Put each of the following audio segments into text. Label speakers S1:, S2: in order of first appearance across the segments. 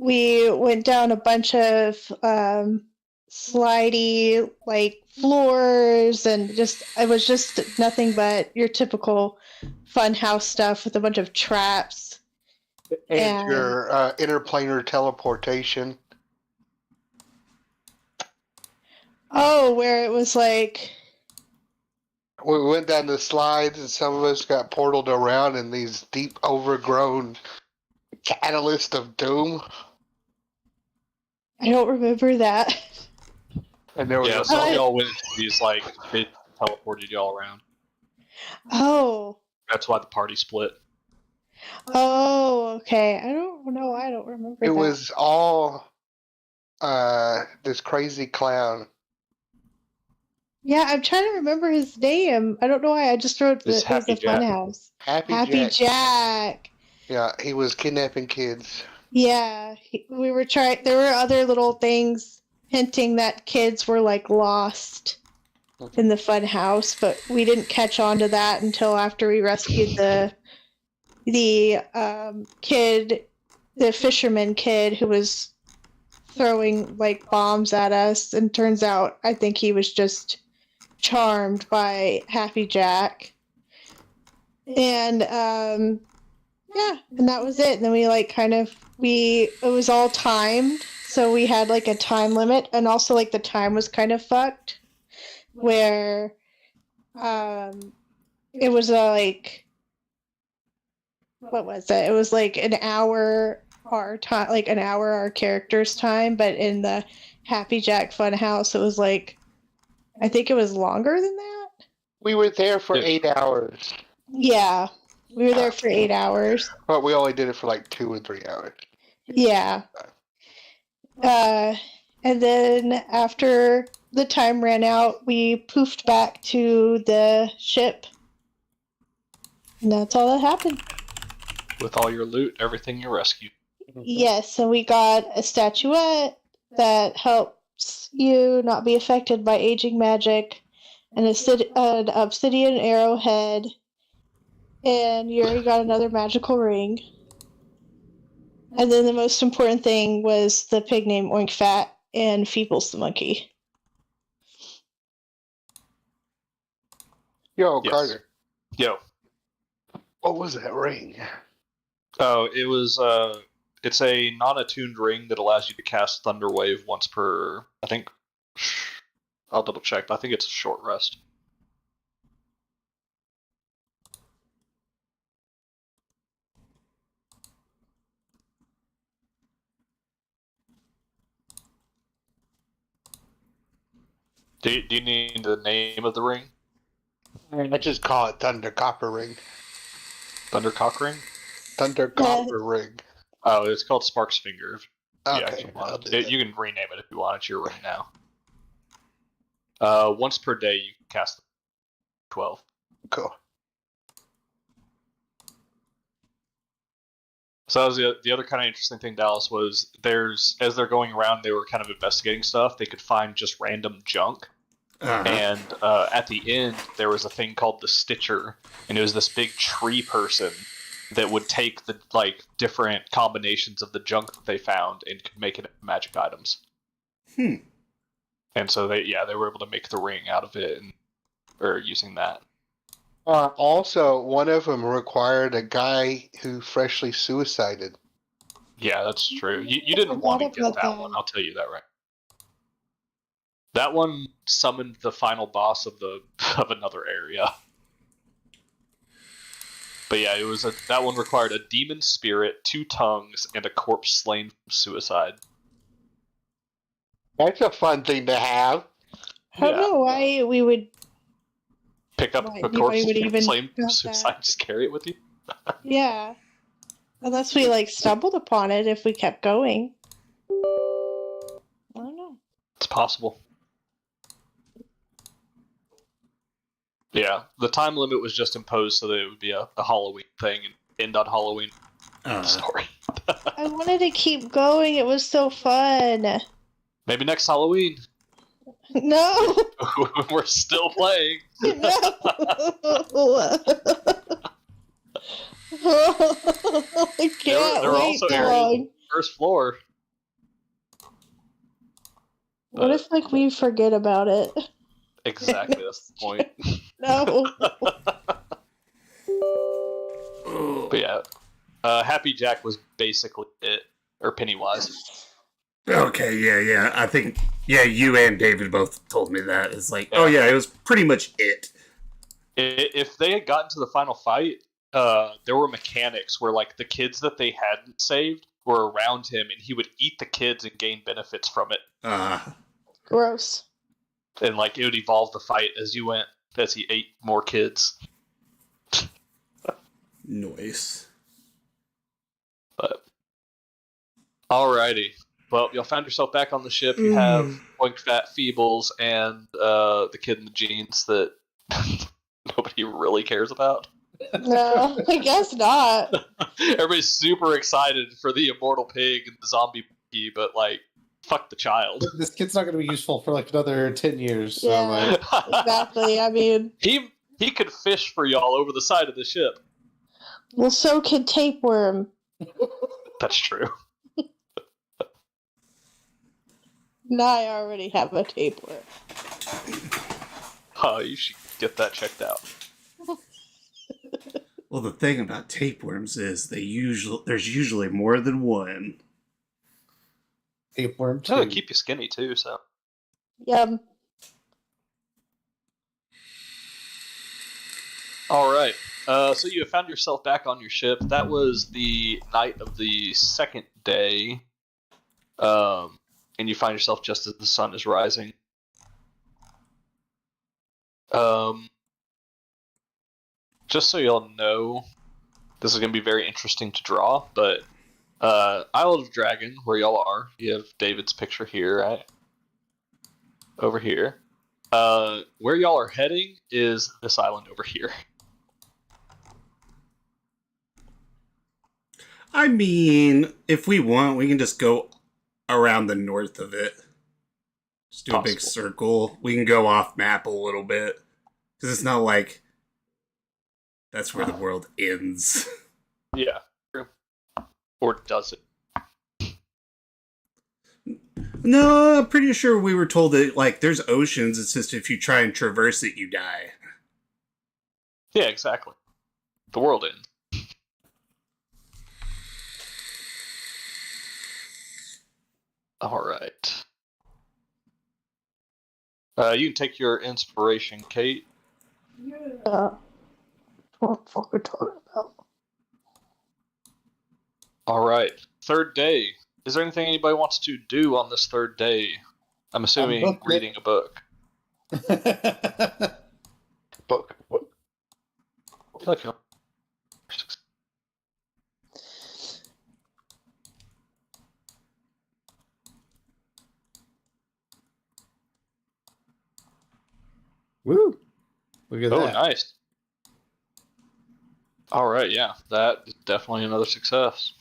S1: we went down a bunch of slidey like floors, and just it was just nothing but your typical fun house stuff with a bunch of traps.
S2: And your interplanar teleportation.
S1: Oh, where it was like...
S2: We went down the slides and some of us got portaled around in these deep overgrown catalyst of doom.
S1: I don't remember that.
S2: And there was
S3: some of y'all went into these, like, they teleported y'all around.
S1: Oh.
S3: That's why the party split.
S1: Oh, okay. I don't know why I don't remember that.
S2: It was all this crazy clown.
S1: Yeah, I'm trying to remember his name. I don't know why. I just wrote that it was a fun house. Happy Jack.
S2: Yeah, he was kidnapping kids.
S1: Yeah, we were trying. There were other little things hinting that kids were like lost in the fun house, but we didn't catch on to that until after we rescued the kid, the fisherman kid who was throwing like bombs at us, and turns out I think he was just charmed by Happy Jack. And yeah, and that was it. And then we like it was all timed, so we had like a time limit, and also like the time was kind of fucked where it was like, what was it? It was like an hour our time, like an hour our character's time, but in the Happy Jack Funhouse, it was like, I think it was longer than that.
S2: We were there for 8 hours.
S1: Yeah, we were there for 8 hours.
S2: But we only did it for like 2 or 3 hours.
S1: Yeah. And then after the time ran out, we poofed back to the ship. And that's all that happened.
S3: With all your loot, everything you rescued.
S1: Yes, and we got a statuette that helps you not be affected by aging magic, and an obsidian arrowhead, and Yuri got another magical ring. And then the most important thing was the pig named Oink Fat and Feebles the monkey.
S2: Yo, yes. Carter.
S3: Yo.
S2: What was that ring?
S3: Oh, it was, it's a non-attuned ring that allows you to cast Thunder Wave once per, I think, I'll double check, but I think it's a short rest. Do you need the name of the ring?
S2: I just call it Thunder Copper Ring.
S3: Thunder Cock Ring?
S2: Thunder Copper Ring.
S3: Oh, it's called Spark's Finger.
S2: Okay.
S3: You can rename it if you want. It's your ring now. Once per day, you can cast 12.
S2: Cool.
S3: So that was the other kind of interesting thing, Dallas, was as they're going around, they were kind of investigating stuff. They could find just random junk. Uh-huh. And at the end, there was a thing called the Stitcher, and it was this big tree person that would take the different combinations of the junk that they found and could make it into magic items. And so they were able to make the ring out of it, or using that.
S2: Also, one of them required a guy who freshly suicided.
S3: Yeah, that's true. You didn't want to get that one, I'll tell you that right. That one summoned the final boss of another area. But yeah, that one required a demon spirit, 2 tongues, and a corpse slain from suicide.
S2: That's a fun thing to have.
S1: I don't know why we would
S3: pick up a corpse slain from suicide and just carry it with you.
S1: Yeah. Unless we stumbled upon it if we kept going. I don't know.
S3: It's possible. Yeah, the time limit was just imposed so that it would be a Halloween thing and end on Halloween story.
S1: I wanted to keep going. It was so fun.
S3: Maybe next Halloween.
S1: No.
S3: We're still playing.
S1: No. I can't
S3: they're
S1: wait
S3: also
S1: long.
S3: First floor.
S1: What if we forget about it?
S3: Exactly, that's the point.
S1: No.
S3: But yeah, Happy Jack was basically it, or Pennywise.
S4: Okay, yeah. I think, you and David both told me that. It's like,
S3: Yeah.
S4: it was pretty much it.
S3: If they had gotten to the final fight, there were mechanics where the kids that they hadn't saved were around him, and he would eat the kids and gain benefits from it.
S1: Gross.
S3: And it would evolve the fight as you went, as he ate more kids.
S4: Nice.
S3: But alrighty. Well, y'all found yourself back on the ship. You have Oink Fat Feebles and the kid in the jeans that nobody really cares about.
S1: No, I guess not.
S3: Everybody's super excited for the immortal pig and the zombie monkey, but fuck the child.
S5: This kid's not going to be useful for another 10 years. So,
S1: Yeah, exactly. I mean,
S3: he could fish for y'all over the side of the ship.
S1: Well, so can Tapeworm.
S3: That's true.
S1: Now I already have a tapeworm.
S3: Oh, you should get that checked out.
S4: Well, the thing about tapeworms is there's usually more than one.
S5: tapeworm too.
S3: Oh, they keep you skinny too, so.
S1: Yum.
S3: Alright. So you have found yourself back on your ship. That was the night of the second day. And you find yourself just as the sun is rising. Just so y'all know, this is going to be very interesting to draw, but Isle of Dragon, where y'all are, you have David's picture here, right? Over here. Where y'all are heading is this island over here.
S4: I mean, if we want, we can just go around the north of it. Just do a big circle. We can go off map a little bit. Because it's not like that's where the world ends.
S3: Yeah, true. Or does it?
S4: No, I'm pretty sure we were told that, there's oceans. It's just if you try and traverse it, you die.
S3: Yeah, exactly. The world ends. Alright. You can take your inspiration, Kate.
S1: Yeah. What the fuck are we talking about?
S3: Alright. Third day. Is there anything anybody wants to do on this third day? I'm assuming reading a book.
S2: Book. What?
S3: Okay.
S5: Woo! Look at that.
S3: Oh, nice. Alright, yeah. That is definitely another success.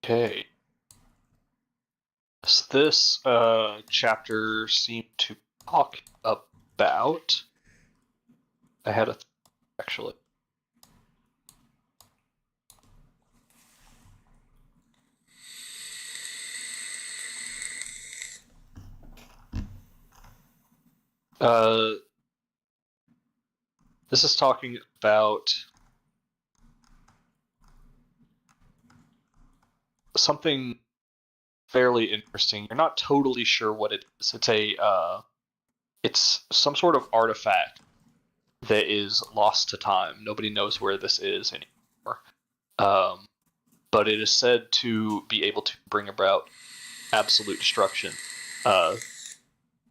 S3: Okay. So this chapter seemed to talk about... I had a... actually. This is talking about something fairly interesting. You're not totally sure what it is. It's some sort of artifact that is lost to time. Nobody knows where this is anymore. But it is said to be able to bring about absolute destruction.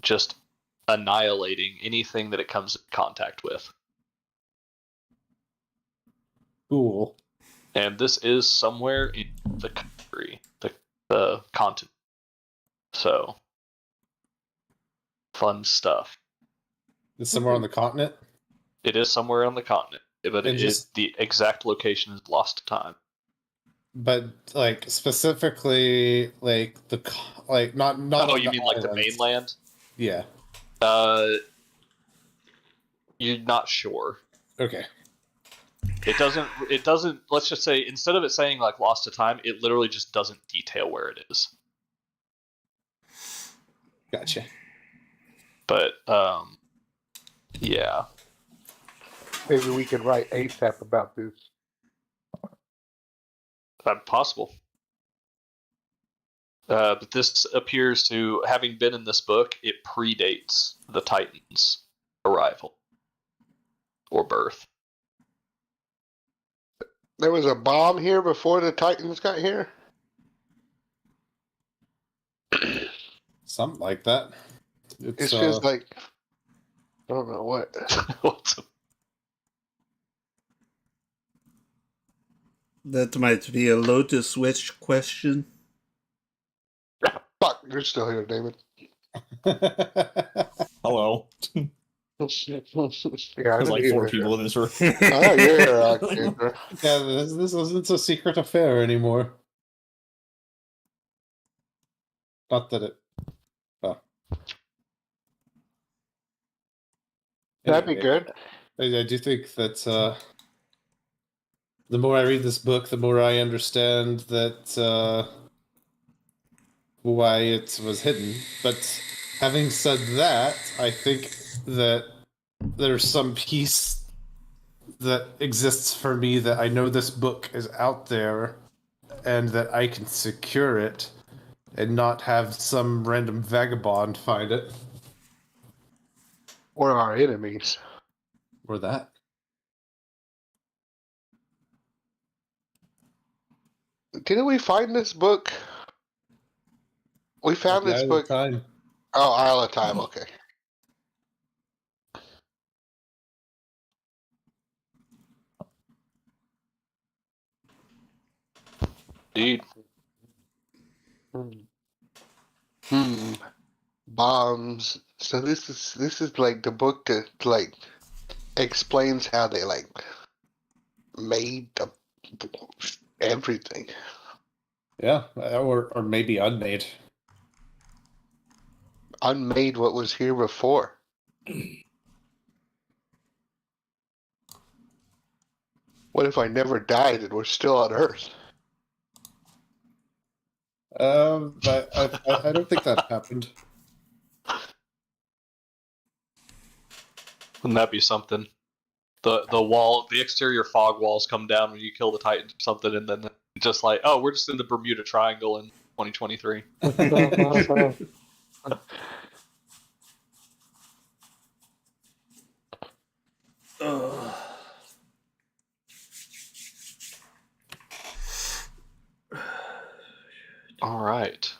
S3: Just annihilating anything that it comes in contact with.
S5: Cool.
S3: And this is somewhere in the country, the continent. So, fun stuff.
S5: It's somewhere on the continent?
S3: It is somewhere on the continent, but the exact location is lost to time.
S5: But specifically, not.
S3: Oh, you mean the mainland?
S5: Yeah.
S3: You're not sure.
S5: Okay.
S3: It doesn't. Let's just say instead of it saying like lost to time, it literally just doesn't detail where it is.
S5: Gotcha.
S3: But yeah.
S2: Maybe we can write ASAP about this.
S3: Possible. But this appears to, having been in this book, it predates the Titans' arrival or birth.
S2: There was a bomb here before the Titans got here?
S5: Something like that.
S2: It's just like, I don't know what.
S4: That might be a Lotus Witch question.
S2: Fuck, you're still here, David.
S6: Hello.
S2: Yeah, I
S6: There's like
S2: didn't
S6: 4
S2: hear
S6: people in this room.
S2: Oh, you're here, Alexander.
S5: Yeah, this isn't a secret affair anymore. Not that it. Oh.
S2: That'd be
S5: Anyway,
S2: good.
S5: I do think that the more I read this book, the more I understand that why it was hidden. But having said that, I think that there's some piece that exists for me that I know this book is out there and that I can secure it and not have some random vagabond find it.
S2: Or our enemies.
S5: Or that.
S2: Didn't we find this book? We found this book.
S5: Time.
S2: Oh, Isle of Time, okay.
S3: Indeed.
S2: Bombs. So this is like the book that like explains how they like made everything.
S5: Yeah, or maybe unmade.
S2: Unmade what was here before. What if I never died and we're still on Earth?
S5: But I don't think that happened.
S3: Wouldn't that be something? The exterior fog walls come down when you kill the Titans or something, and then just like, oh, we're just in the Bermuda Triangle in 2023. All right.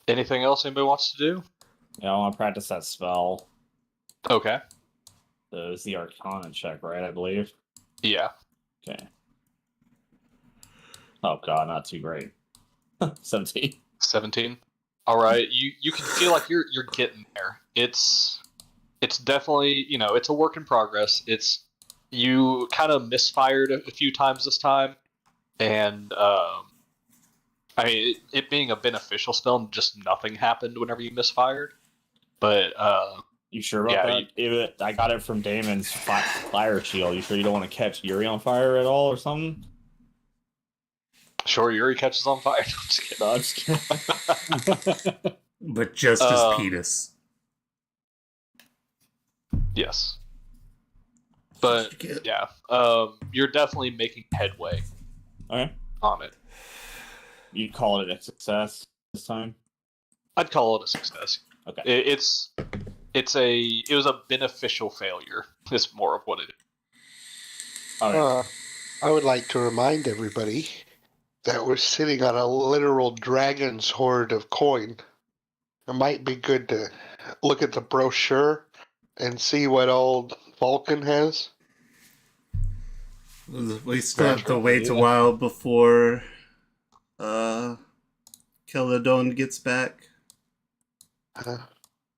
S3: Anything else anybody wants to do?
S6: Yeah, I want to practice that spell.
S3: Okay.
S6: It's the Arcana check, right? I believe.
S3: Yeah.
S6: Okay. Oh god, not too great. 17.
S3: 17. All right. You can feel like you're getting there. It's definitely, it's a work in progress. You kind of misfired a few times this time, and I mean, it being a beneficial spell, just nothing happened whenever you misfired. But
S6: you sure about that? I got it from Damon's fire shield. You sure you don't want to catch Yuri on fire at all or something?
S3: Sure, Yuri catches on fire.
S6: No, I'm just kidding.
S4: But just his penis.
S3: Yes. But yeah, you're definitely making headway.
S6: Okay.
S3: On it.
S6: You'd call it a success this time?
S3: I'd call it a success.
S6: Okay.
S3: It was a beneficial failure. It's more of what it is.
S6: Okay.
S2: I would like to remind everybody that we're sitting on a literal dragon's hoard of coin. It might be good to look at the brochure and see what old Vulcan has.
S4: We still have to wait a while before Celadon gets back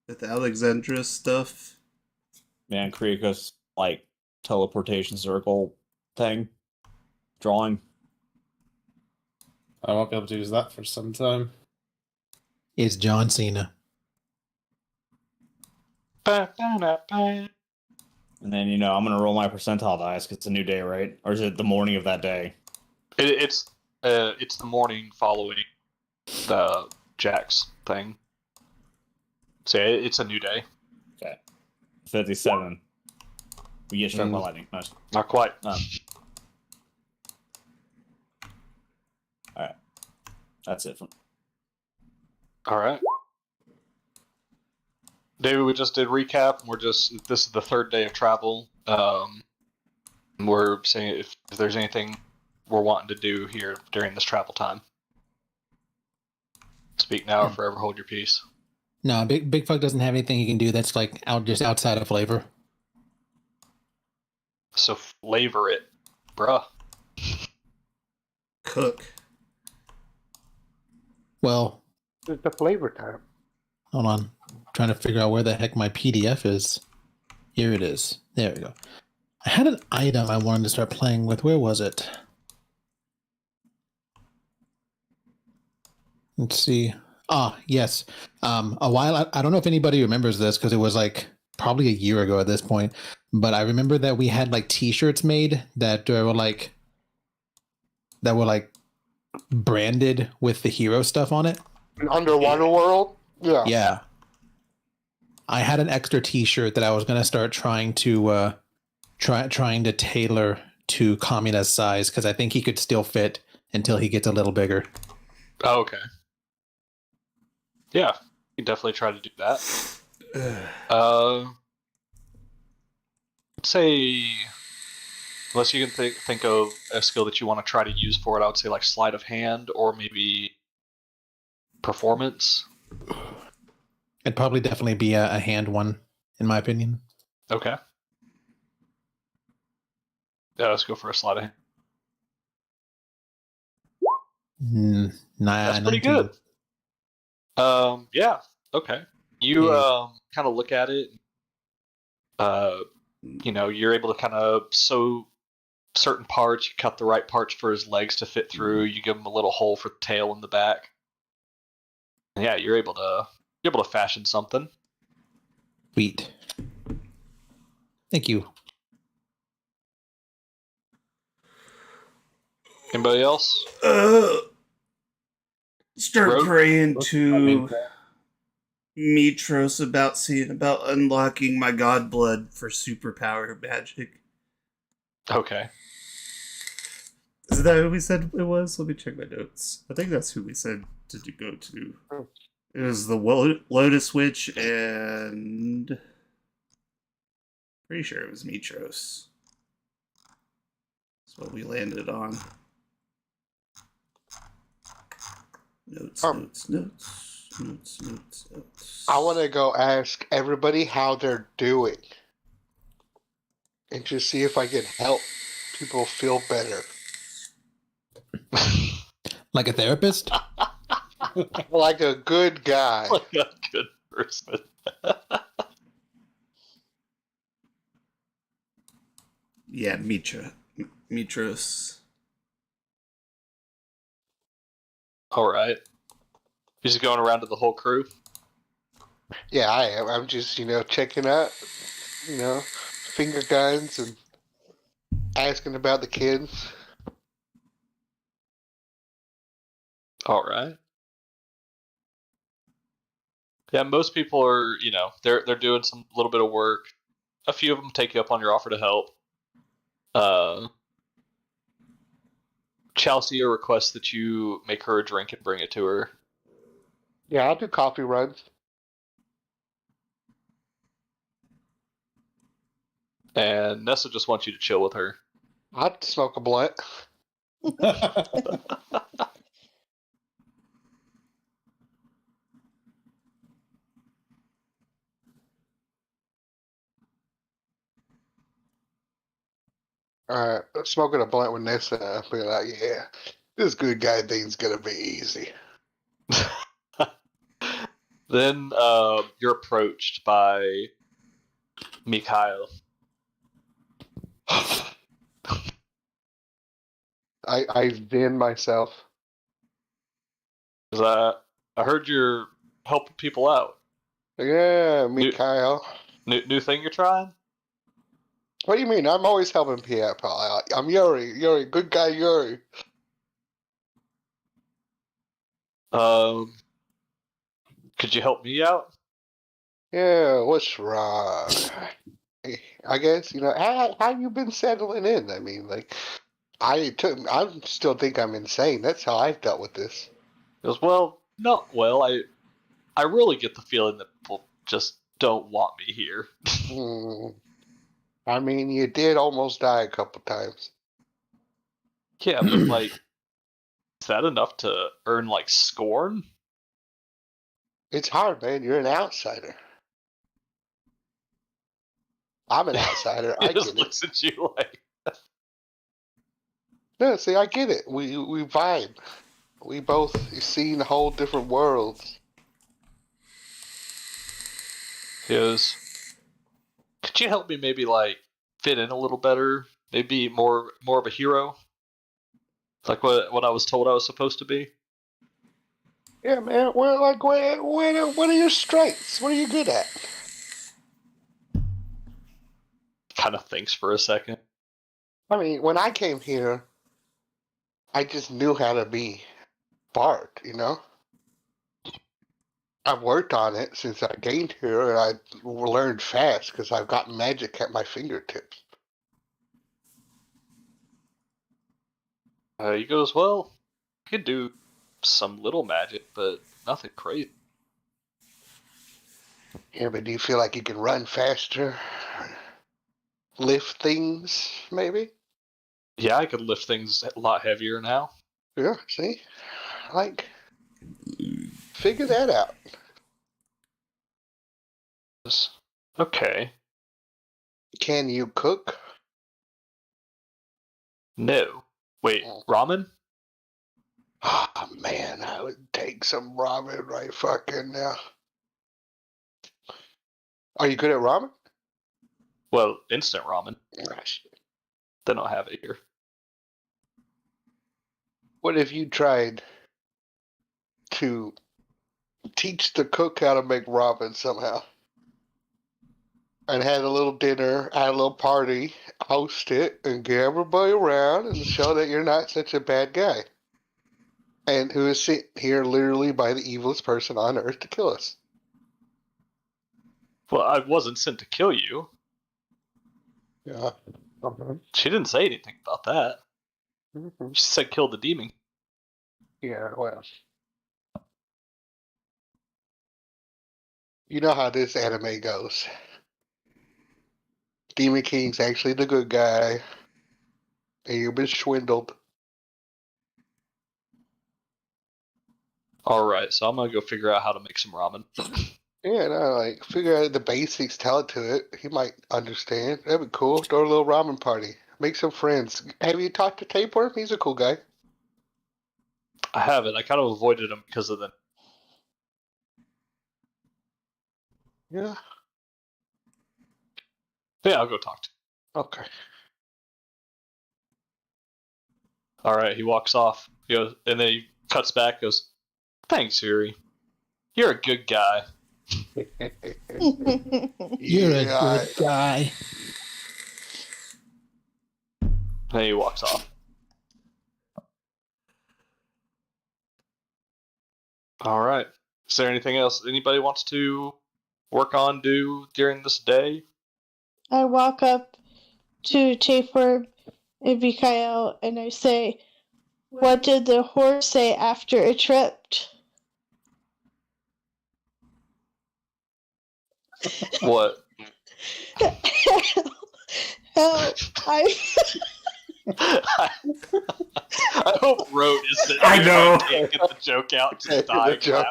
S4: with the Alexandra stuff.
S6: Man, Kriakos, like, teleportation circle thing. Drawing.
S5: I won't be able to use that for some time.
S7: It's John Cena.
S6: And then, I'm going to roll my percentile dice because it's a new day, right? Or is it the morning of that day?
S3: It's the morning following the Jack's thing. So it's a new day.
S6: Okay. 57. We get struck by lightning. Nice.
S3: Not quite.
S6: Alright. That's it.
S3: All right. David, we just did recap. This is the third day of travel. We're saying if there's anything we're wanting to do here during this travel time. Speak now or forever hold your peace.
S7: No, Big Fuck doesn't have anything he can do that's like just outside of flavor.
S3: So flavor it, bruh.
S4: Cook.
S7: Well,
S2: It's the flavor time.
S7: hold on. I'm trying to figure out where the heck my PDF is. Here it is. There we go. I had an item I wanted to start playing with. Where was it? Let's see. Ah, yes. A while, I don't know if anybody remembers this because it was like probably a year ago at this point, but I remember that we had like t-shirts made that were like branded with the hero stuff on it.
S2: An underwater world? Yeah.
S7: Yeah. I had an extra t-shirt that I was going to start trying to tailor to Kamina's size because I think he could still fit until he gets a little bigger.
S3: Oh, okay. Yeah, you can definitely try to do that. Say, unless you can think of a skill that you want to try to use for it, I would say like sleight of hand or maybe performance.
S7: It'd probably definitely be a hand one, in my opinion.
S3: Okay. Yeah, let's go for a sleight of hand. That's pretty
S7: 19.
S3: good. Yeah, okay. You kind of look at it. You're able to kind of sew certain parts. You cut the right parts for his legs to fit through. You give him a little hole for the tail in the back. And yeah, you're able to fashion something.
S7: Sweet. Thank you.
S3: Anybody else?
S4: Start
S3: Rogue?
S4: praying to Mitros about unlocking my god blood for superpower magic.
S3: Okay.
S4: Is that who we said it was? Let me check my notes. I think that's who we said to go to. It was the Lotus Witch and... Pretty sure it was Mitros. That's what we landed on. Notes.
S2: I want to go ask everybody how they're doing. And just see if I can help people feel better.
S7: Like a therapist?
S2: Like a good guy.
S3: Like a good person.
S4: Yeah, Mitros.
S3: All right. You're just going around to the whole crew?
S2: Yeah, I am. I'm just, checking out, finger guns and asking about the kids.
S3: All right. Yeah, most people are, they're doing some little bit of work. A few of them take you up on your offer to help. Chelsea requests that you make her a drink and bring it to her.
S2: Yeah, I'll do coffee runs.
S3: And Nessa just wants you to chill with her.
S2: I'd smoke a blunt. Alright, smoking a blunt with Nessa, I'll be like, yeah, this good guy thing's gonna be easy.
S3: Then you're approached by Mikhail.
S2: I zen myself.
S3: I heard you're helping people out.
S2: Yeah, Mikhail.
S3: New thing you're trying?
S2: What do you mean? I'm always helping people. I'm Yuri. Yuri, good guy Yuri.
S3: Could you help me out?
S2: Yeah, what's wrong? I guess, how you been settling in? I mean, like, I still think I'm insane. That's how I've dealt with this.
S3: He goes, well, not well. I really get the feeling that people just don't want me here.
S2: I mean, you did almost die a couple times.
S3: Yeah, but like, is that enough to earn like scorn?
S2: It's hard, man. You're an outsider. I'm an outsider.
S3: He
S2: I
S3: just
S2: get it.
S3: looks at you like,
S2: No, see, I get it. We vibe. We both seen whole different worlds.
S3: he goes, could you help me maybe like fit in a little better? Maybe more of a hero? Like what I was told I was supposed to be?
S2: Yeah, man. What are your strengths? What are you good at?
S3: Kind of thinks for a second.
S2: I mean, when I came here, I just knew how to be Bard, I've worked on it since I gained here, and I learned fast because I've got magic at my fingertips.
S3: He goes, well, I could do some little magic, but nothing crazy.
S2: Yeah, but do you feel like you can run faster? Lift things, maybe?
S3: Yeah, I could lift things a lot heavier now.
S2: Yeah, see? Like, figure that out.
S3: Okay.
S2: Can you cook?
S3: No. Wait, ramen?
S2: Oh, man, I would take some ramen right fucking now. Are you good at ramen?
S3: Well, instant ramen.
S2: Gosh.
S3: They don't have it here.
S2: What if you tried to teach the cook how to make ramen somehow? And had a little dinner, had a little party, host it, and get everybody around and show that you're not such a bad guy. And who is sent here literally by the evilest person on earth to kill us.
S3: Well, I wasn't sent to kill you.
S2: Yeah.
S3: She didn't say anything about that.
S2: Mm-hmm.
S3: She said kill the demon.
S2: Yeah, well. You know how this anime goes. Demon King's actually the good guy. And you've been swindled.
S3: Alright, so I'm gonna go figure out how to make some ramen.
S2: Yeah, no, like, figure out the basics, tell it to it. He might understand. That'd be cool. Throw a little ramen party. Make some friends. Have you talked to Tapeworm? He's a cool guy.
S3: I haven't. I kind of avoided him because of the...
S2: Yeah.
S3: Yeah, I'll go talk to him.
S2: Okay.
S3: Alright, he walks off. He goes, and then he cuts back, goes, thanks, Yuri. You're a good guy.
S7: You're a good guy.
S3: And he walks off. Alright. Is there anything else anybody wants to work on, do during this day?
S1: I walk up to Tapeworm and Mikael and I say, what did the horse say after it tripped?
S3: What?
S1: Help! I
S3: hope Road is sitting
S4: I
S3: there,
S4: know.
S3: Can't get the joke out, just dying.
S1: help!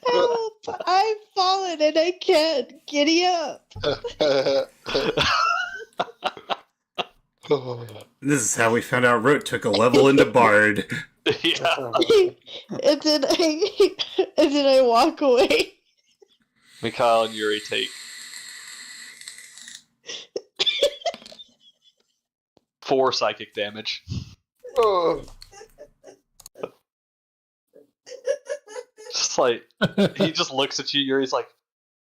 S1: Help! I've fallen and I can't giddy up.
S4: This is how we found out Rote took a level into Bard.
S3: Yeah.
S1: and then I walk away.
S3: Mikhail and Yuri take 4 psychic damage. Just like, he just looks at you, Yuri's like,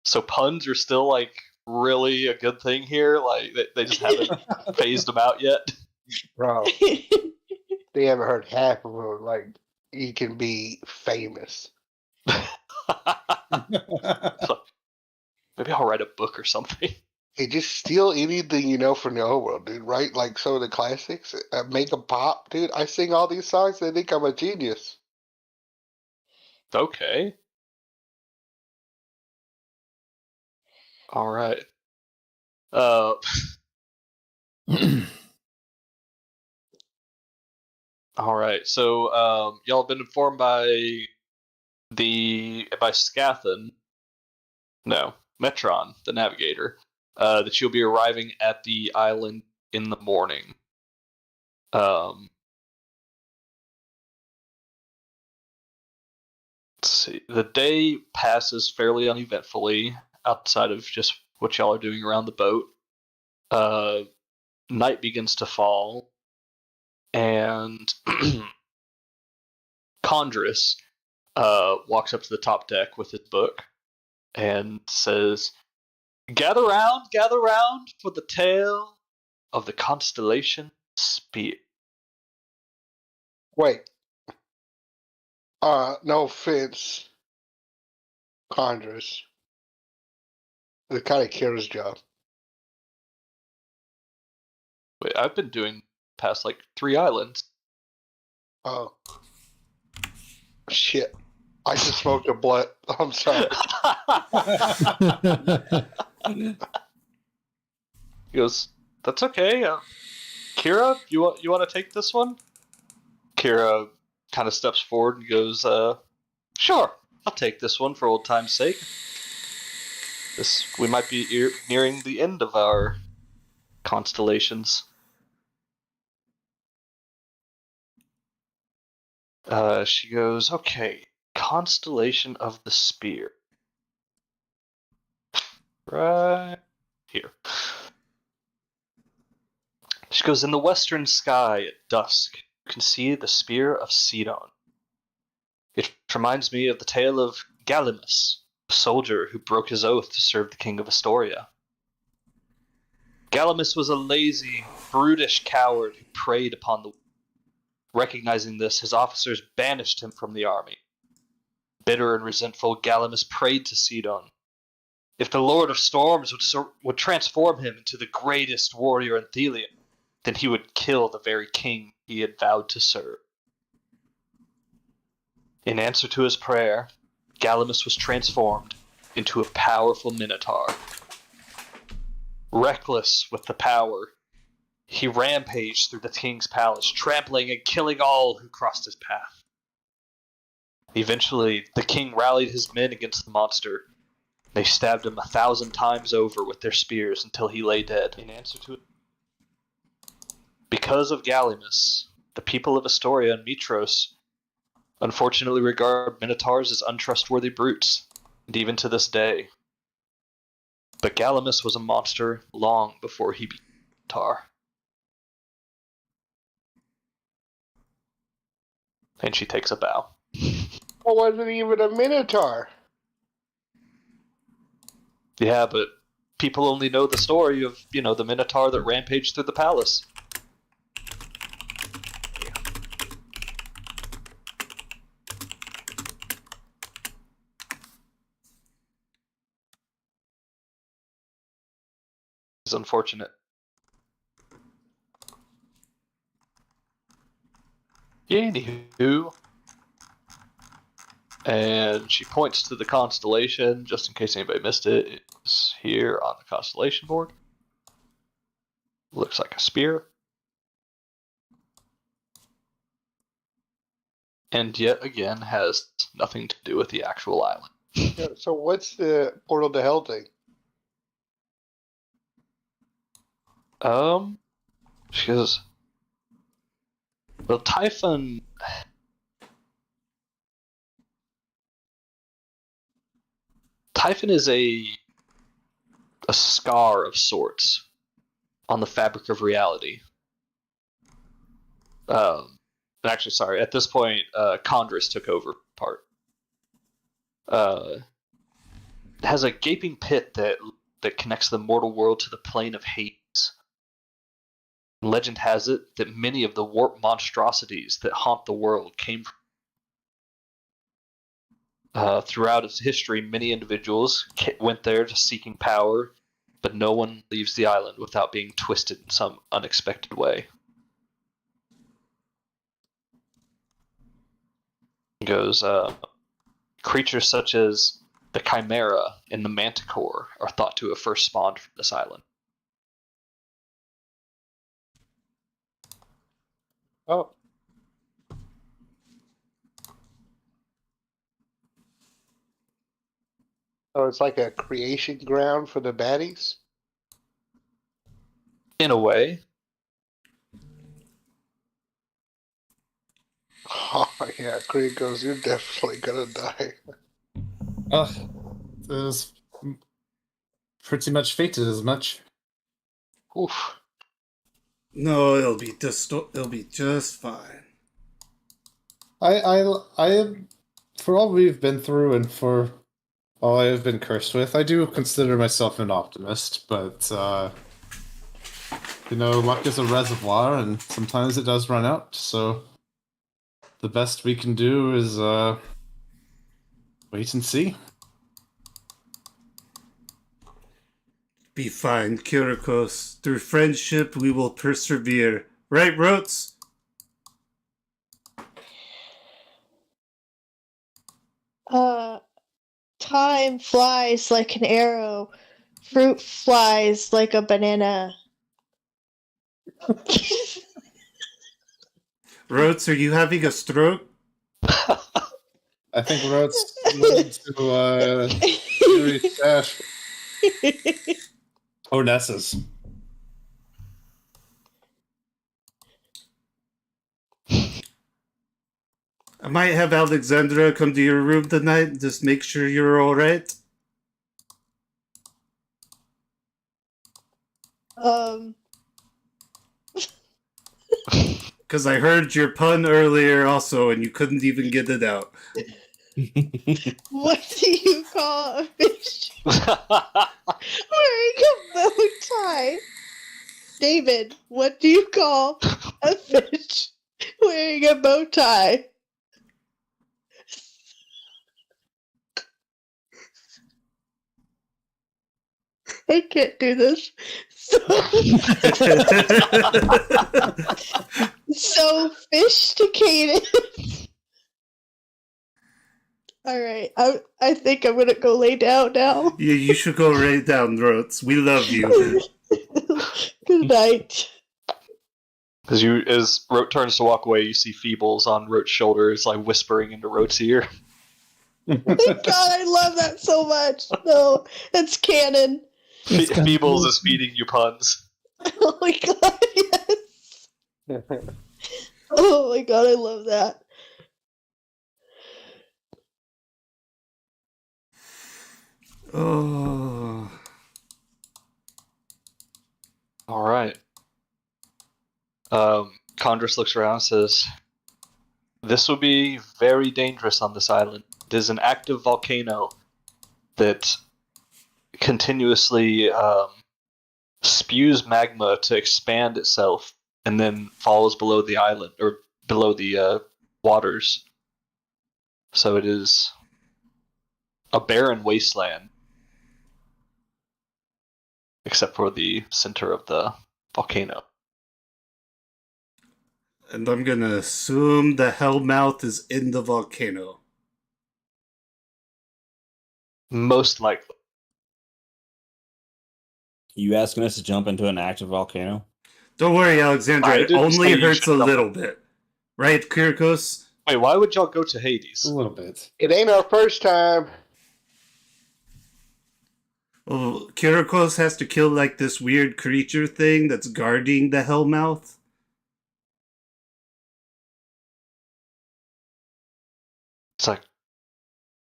S3: so puns are still like really a good thing here? Like they just haven't phased them out yet.
S2: Bro, they haven't heard half of them. Like, you can be famous.
S3: Maybe I'll write a book or something.
S2: Hey, just steal anything you know from the old world, dude, right? Like some of the classics. Make them pop, dude. I sing all these songs, they think I'm a genius.
S3: Okay. All right. All right. So, y'all have been informed by Scathan. No, Metron, the navigator, that you'll be arriving at the island in the morning. Let's see. The day passes fairly uneventfully outside of just what y'all are doing around the boat. Night begins to fall, and Condrus walks up to the top deck with his book and says, gather round for the tale of the constellation Spear."
S2: Wait. No offense, Condrus. It's kind of Kira's job.
S3: Wait, I've been doing past like 3 islands.
S2: Oh. Shit. I just smoked a blunt. I'm sorry.
S3: He goes, "That's okay. Kira, you want to take this one?" Kira kind of steps forward and goes, "Sure, I'll take this one for old time's sake. We might be nearing the end of our constellations." She goes, "Okay, constellation of the Spear. Right here." She goes, "In the western sky at dusk, you can see the Spear of Sidon. It reminds me of the tale of Gallimus, a soldier who broke his oath to serve the king of Astoria. Gallimus was a lazy, brutish coward who preyed upon the. Recognizing this, his officers banished him from the army. Bitter and resentful, Gallimus prayed to Sidon. If the Lord of Storms would transform him into the greatest warrior in Thelium, then he would kill the very king he had vowed to serve. In answer to his prayer, Gallimus was transformed into a powerful minotaur. Reckless with the power, he rampaged through the king's palace, trampling and killing all who crossed his path. Eventually, the king rallied his men against the monster. They stabbed him 1,000 times over with their spears until he lay dead. In answer to it, because of Gallimus, the people of Astoria and Mitros unfortunately regard minotaurs as untrustworthy brutes, and even to this day. But Gallimus was a monster long before he became a minotaur." And she takes a bow.
S2: I wasn't even a minotaur.
S3: Yeah, but people only know the story of, the minotaur that rampaged through the palace. It's unfortunate. Anywho, and she points to the constellation, just in case anybody missed it. It's here on the constellation board. Looks like a spear. And yet again has nothing to do with the actual island.
S2: Yeah, so what's the portal to hell thing?
S3: She goes, well, Typhon is a scar of sorts on the fabric of reality. Actually, sorry, at this point, Condrus took over part. It has a gaping pit that that connects the mortal world to the plane of Hades. Legend has it that many of the warp monstrosities that haunt the world came from. Throughout its history, many individuals went there to seeking power, but no one leaves the island without being twisted in some unexpected way. It goes, creatures such as the Chimera and the Manticore are thought to have first spawned from this island.
S2: Oh. Oh, it's like a creation ground for the baddies?
S3: In a way.
S2: Oh, yeah, Green goes, you're definitely gonna die.
S5: It was pretty much fated as much.
S2: Oof.
S4: No, it'll be just fine.
S5: I for all we've been through and for all I have been cursed with, I do consider myself an optimist, but luck is a reservoir and sometimes it does run out, so the best we can do is wait and see.
S4: Be fine, Kyriakos. Through friendship, we will persevere. Right, Rotes?
S1: Time flies like an arrow. Fruit flies like a banana.
S4: Rotes, are you having a stroke?
S5: I think Rhodes needs to stash Onessa's.
S4: I might have Alexandra come to your room tonight and just make sure you're alright. Because I heard your pun earlier also, and you couldn't even get it out.
S1: What do you call a fish wearing a bow tie? David, what do you call a fish wearing a bow tie? I can't do this. So sophisticated. All right, I think I'm gonna go lay down now.
S4: Yeah, you should go right down, Rotes. We love you.
S1: Good night.
S3: As Rote turns to walk away, you see Feebles on Rote's shoulder. It's like whispering into Rote's ear.
S1: Thank God, I love that so much. No, that's canon.
S3: Feebles is feeding you puns.
S1: Oh my God, yes. Oh my God, I love that.
S4: Oh.
S3: All right. Condris looks around and says, "This will be very dangerous on this island. It is an active volcano that continuously spews magma to expand itself and then falls below the island or below the waters. So it is a barren wasteland, except for the center of the volcano."
S4: And I'm gonna assume the Hellmouth is in the volcano.
S3: Most likely.
S6: You asking us to jump into an active volcano?
S4: Don't worry, Alexandra. It
S3: didn't say
S4: only
S3: you
S4: hurts a
S3: should jump.
S4: little bit. Right, Kyriakos?
S3: Wait, why would y'all go to Hades?
S5: A little bit.
S2: It ain't our first time.
S4: Well, Kyriakos has to kill like this weird creature thing that's guarding the Hellmouth.
S3: It's like,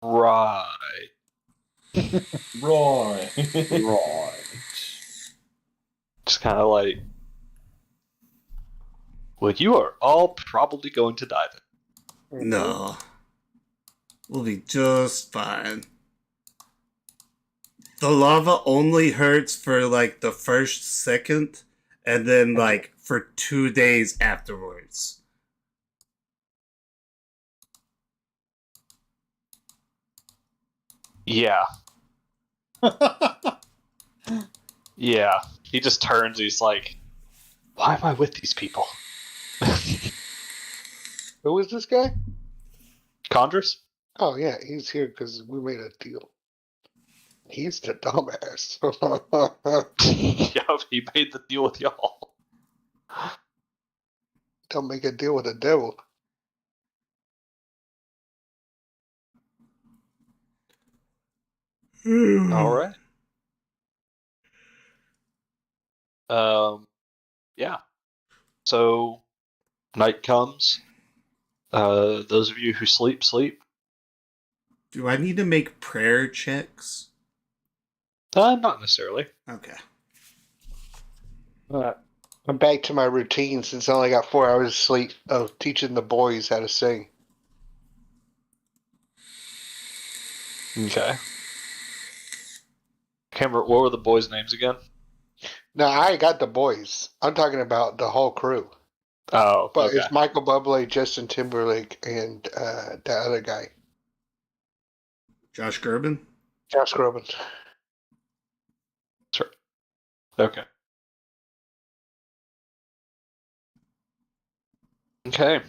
S3: right.
S6: Right.
S3: Just kind of like, well, you are all probably going to die then.
S4: No. We'll be just fine. The lava only hurts for like the first second, and then like for 2 days afterwards.
S3: Yeah. Yeah. He just turns. He's like, "Why am I with these people?"
S2: Who is this guy?
S3: Condrus?
S2: Oh yeah, he's here because we made a deal. He's the dumbass.
S3: Yeah, he made the deal with y'all.
S2: Don't make a deal with the devil.
S3: All right. Yeah. So night comes. Those of you who sleep.
S4: Do I need to make prayer checks?
S3: Not necessarily.
S4: Okay.
S2: I'm back to my routine since I only got 4 hours of sleep of teaching the boys how to sing.
S3: Okay. Can't remember, what were the boys' names again?
S2: No, I ain't got the boys. I'm talking about the whole crew.
S3: Oh,
S2: But
S3: okay.
S2: it's Michael Bublé, Justin Timberlake, and the other guy.
S4: Josh Groban?
S2: Josh Groban.
S3: Sure. Okay. Okay.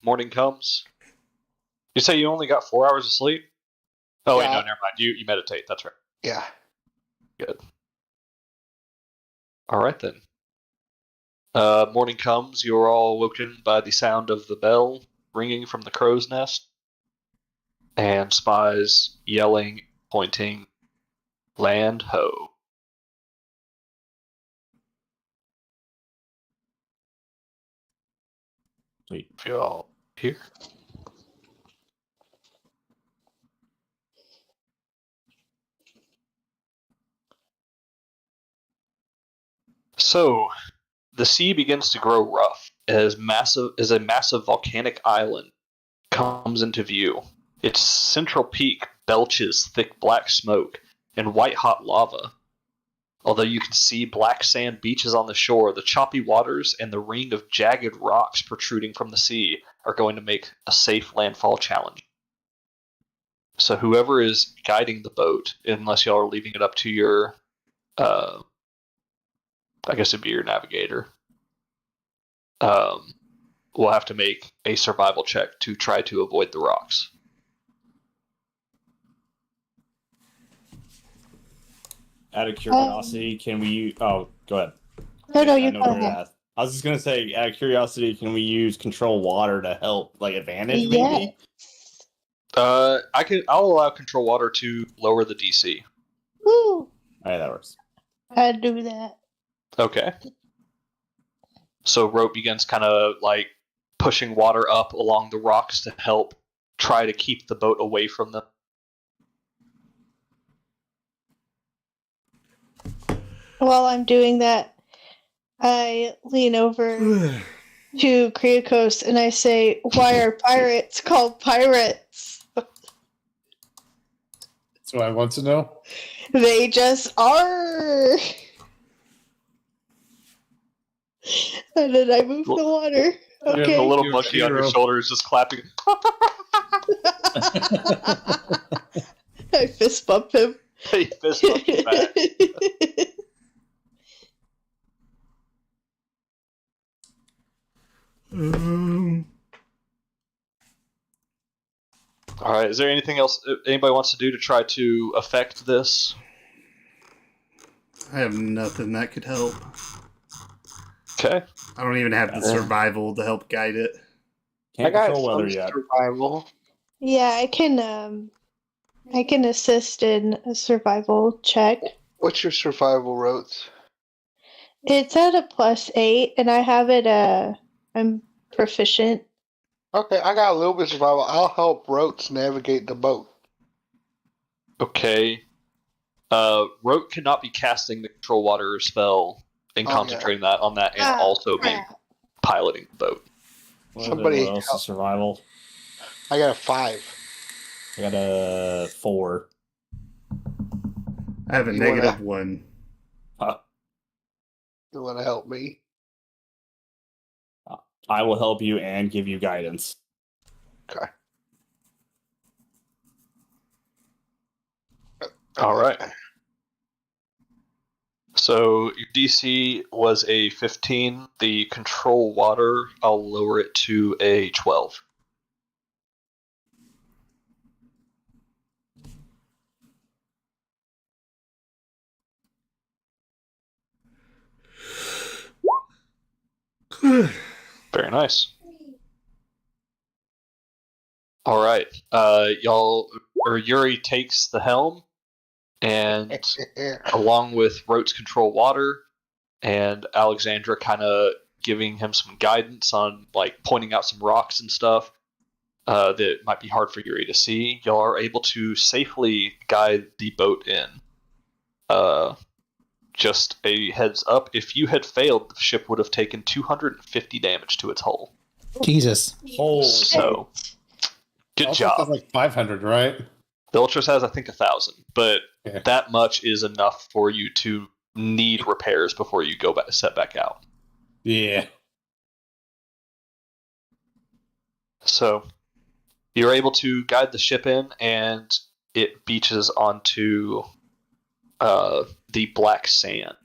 S3: Morning comes. You say you only got 4 hours of sleep? Oh, wait,
S2: Yeah.
S3: no, never mind. You meditate. That's right.
S2: Yeah.
S3: Good. All right, then. Morning comes. You are all woken by the sound of the bell ringing from the crow's nest, and spies yelling, pointing, "Land ho!"
S6: Sweet.
S3: If you all here. So, the sea begins to grow rough as a massive volcanic island comes into view. Its central peak belches thick black smoke and white-hot lava. Although you can see black sand beaches on the shore, the choppy waters and the ring of jagged rocks protruding from the sea are going to make a safe landfall challenge. So whoever is guiding the boat, unless y'all are leaving it up to your, I guess it'd be your navigator, will have to make a survival check to try to avoid the rocks.
S6: Out of curiosity, can we? Oh, go ahead.
S1: No,
S6: I
S1: you
S6: know
S1: go
S6: we're gonna
S1: ahead.
S6: ask. I was just gonna say, out of curiosity, can we use control water to help, like advantage
S1: Yeah.
S6: maybe?
S3: I'll allow control water to lower the DC.
S1: Woo!
S6: All right, that works.
S1: I'd do that.
S3: Okay. So Rope begins kind of like pushing water up along the rocks to help try to keep the boat away from them.
S1: While I'm doing that, I lean over to Kriakos and I say, "Why are pirates called pirates?"
S5: That's what I want to know.
S1: They just are. And then I move the water. Okay.
S3: The little
S5: You're a
S3: monkey on your
S5: hero.
S3: shoulder is just clapping.
S1: I fist bump him.
S3: He fist bumps you back. All right. Is there anything else anybody wants to do to try to affect this?
S4: I have nothing that could help.
S3: Okay.
S4: I don't even have the survival to help guide it.
S2: I
S6: Can't
S2: got
S6: control weather
S2: some
S6: yet.
S2: survival.
S1: Yeah, I can assist in a survival check.
S2: What's your survival rotes?
S1: It's at a +8 and I have it I'm proficient.
S2: Okay, I got a little bit of survival. I'll help Rotes navigate the boat.
S3: Okay. Rote cannot be casting the control water spell and concentrating on that and also be piloting the boat.
S2: Somebody
S6: What else is survival?
S2: I got a 5.
S6: I got a 4.
S4: I have a -1.
S2: You want to help me?
S6: I will help you and give you guidance.
S2: Okay.
S3: All right. So your DC was a 15. The control water, I'll lower it to a 12. Very nice. All right. Yuri takes the helm, and along with Rote's control water, and Alexandra kind of giving him some guidance on like pointing out some rocks and stuff that might be hard for Yuri to see, y'all are able to safely guide the boat in. Just a heads up, if you had failed, the ship would have taken 250 damage to its hull.
S7: Jesus.
S6: Oh,
S3: So, good
S5: Ultras
S3: job.
S5: has like 500, right?
S3: The Ultras has, I think, 1,000, but
S5: Okay.
S3: that much is enough for you to need repairs before you go back, set back out.
S5: Yeah.
S3: So, you're able to guide the ship in, and it beaches onto the black sand.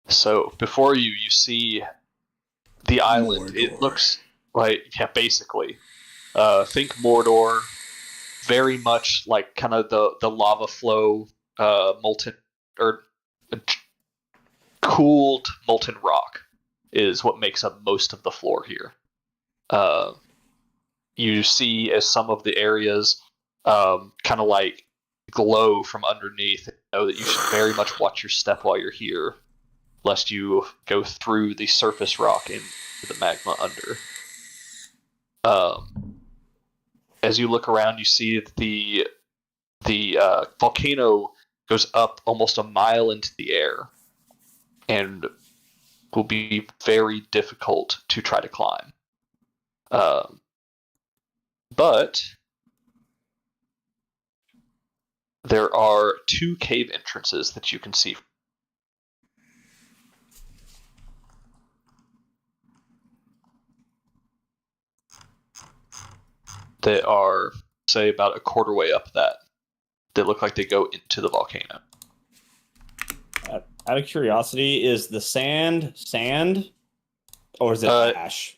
S3: So, before you see the island.
S4: Mordor.
S3: It looks like, yeah, basically. Think Mordor, very much like kind of the lava flow, molten, or cooled molten rock is what makes up most of the floor here. You see as some of the areas kind of like glow from underneath. You know that you should very much watch your step while you're here, lest you go through the surface rock into the magma under. As you look around, you see that the volcano goes up almost a mile into the air, and will be very difficult to try to climb. But there are 2 cave entrances that you can see. That are, say, about a quarter way up that look like they go into the volcano.
S6: Out of curiosity, is the sand, or is it ash?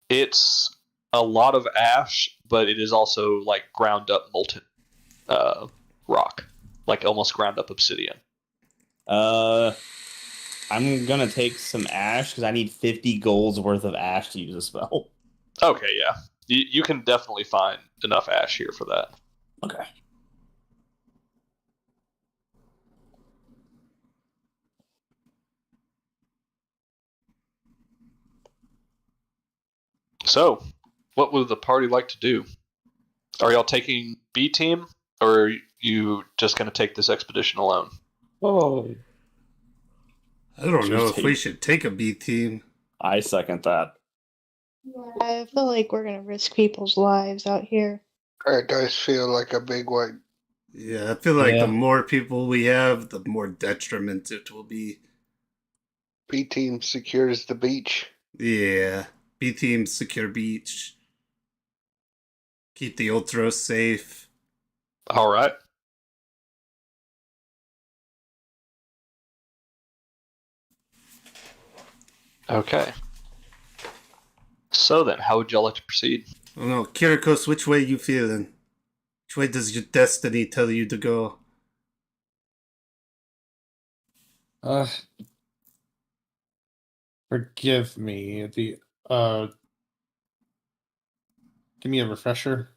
S3: It's a lot of ash, but it is also like ground up molten rock, like almost ground up obsidian.
S6: I'm gonna take some ash because I need 50 golds worth of ash to use a spell.
S3: Okay, yeah. You can definitely find enough ash here for that.
S6: Okay.
S3: So, what would the party like to do? Are y'all taking B team, or are you just going to take this expedition alone?
S6: Oh,
S4: I don't know if we should take a B team.
S6: I second that.
S1: I feel like we're gonna risk people's lives out here.
S2: It does feel like a big one.
S4: Yeah, I feel like the more people we have, the more detriment it will be.
S2: B team secures the beach.
S4: Yeah, B team secure beach. Keep the ultras safe.
S3: All right. Okay. So then, how would y'all like to proceed?
S4: I don't know, Kirikos, which way you feeling? Which way does your destiny tell you to go?
S5: Forgive me. Give me a refresher.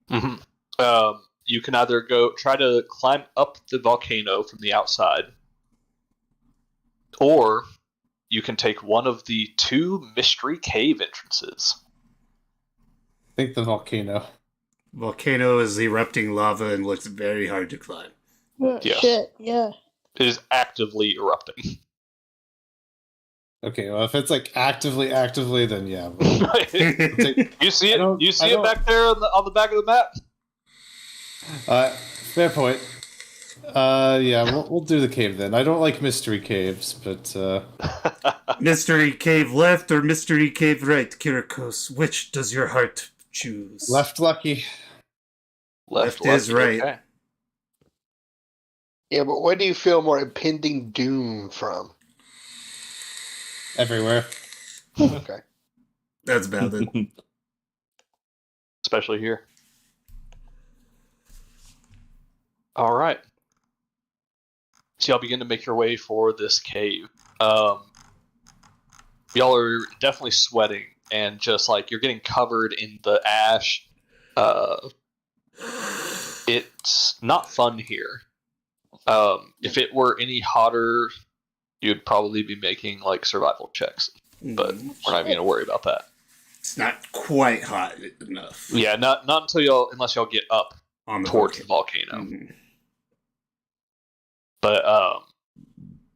S3: Mm-hmm. You can either try to climb up the volcano from the outside, or you can take one of the 2 mystery cave entrances.
S5: I think the volcano.
S4: Volcano is erupting lava and looks very hard to climb.
S1: Oh,
S3: Yeah.
S1: shit, yeah.
S3: It is actively erupting.
S5: Okay, well, if it's like actively, then yeah. We'll
S3: You see it? You see it back there on the back of the map?
S5: Fair point. Yeah, we'll do the cave then. I don't like mystery caves, but
S4: Mystery cave left or mystery cave right, Kirikos? Which does your heart choose?
S5: left lucky.
S4: Left is right.
S3: Okay.
S2: Yeah, but where do you feel more impending doom from?
S5: Everywhere.
S2: Okay.
S4: That's valid.
S3: Especially here. All right. So y'all begin to make your way for this cave. Y'all are definitely sweating and just like you're getting covered in the ash. It's not fun here. If it were any hotter, you'd probably be making like survival checks. But we're not even gonna worry about that.
S4: It's not quite hot enough.
S3: Yeah, not until unless y'all get up
S4: on
S3: towards the volcano.
S4: Mm-hmm.
S3: But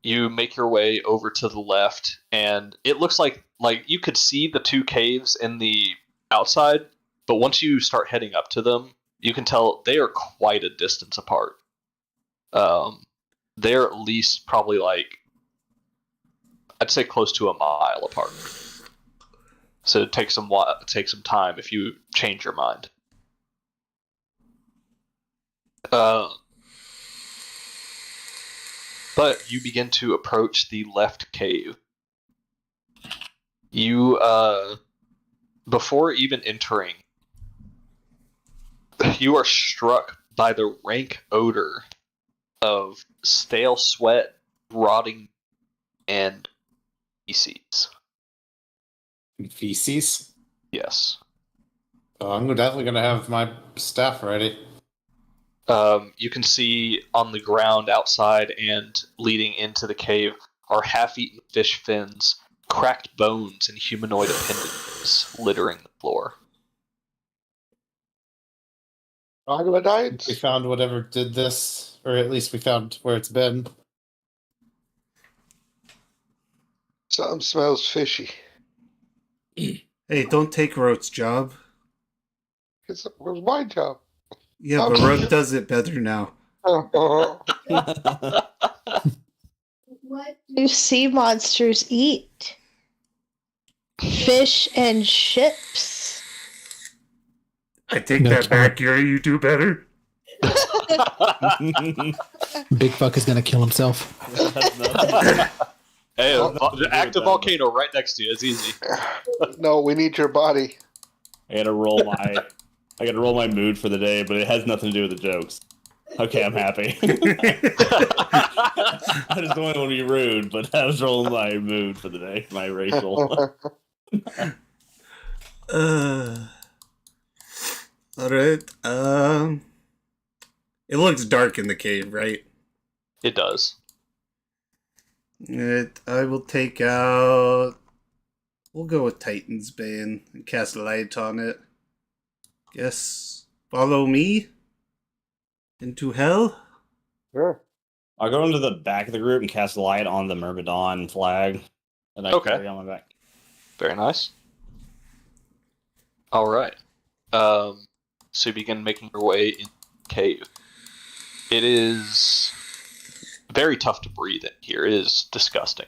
S3: you make your way over to the left, and it looks like you could see the two caves in the outside, but once you start heading up to them, you can tell they are quite a distance apart. They're at least probably I'd say close to a mile apart. So it takes some time if you change your mind. But you begin to approach the left cave. You, before even entering, you are struck by the rank odor of stale sweat, rotting, and feces.
S5: Feces?
S3: Yes.
S5: Oh, I'm definitely going to have my staff ready.
S3: You can see on the ground outside and leading into the cave are half-eaten fish fins, cracked bones, and humanoid appendages littering the floor.
S5: We found whatever did this, or at least we found where it's been.
S2: Something smells fishy.
S4: Hey, don't take Rote's job.
S2: It was my job.
S4: Yeah, but Rote does it better now.
S1: What do sea monsters eat? Fish and ships.
S4: I take that back, Yuri. You do better.
S7: Big fuck is gonna kill himself.
S3: Hey, active volcano right next to you. It's easy.
S2: No, we need your body.
S6: I gotta roll my mood for the day, but it has nothing to do with the jokes. Okay, I'm happy. I just don't want to be rude, but I was rolling my mood for the day, my racial.
S4: Alright. It looks dark in the cave, right?
S3: It does.
S4: I will take out... We'll go with Titan's Bane and cast light on it. Guess follow me into hell?
S2: Sure.
S6: I'll go into the back of the group and cast light on the Myrmidon flag that I carry on my back.
S3: Very nice. All right. So you begin making your way in the cave. It is very tough to breathe in here. It is disgusting.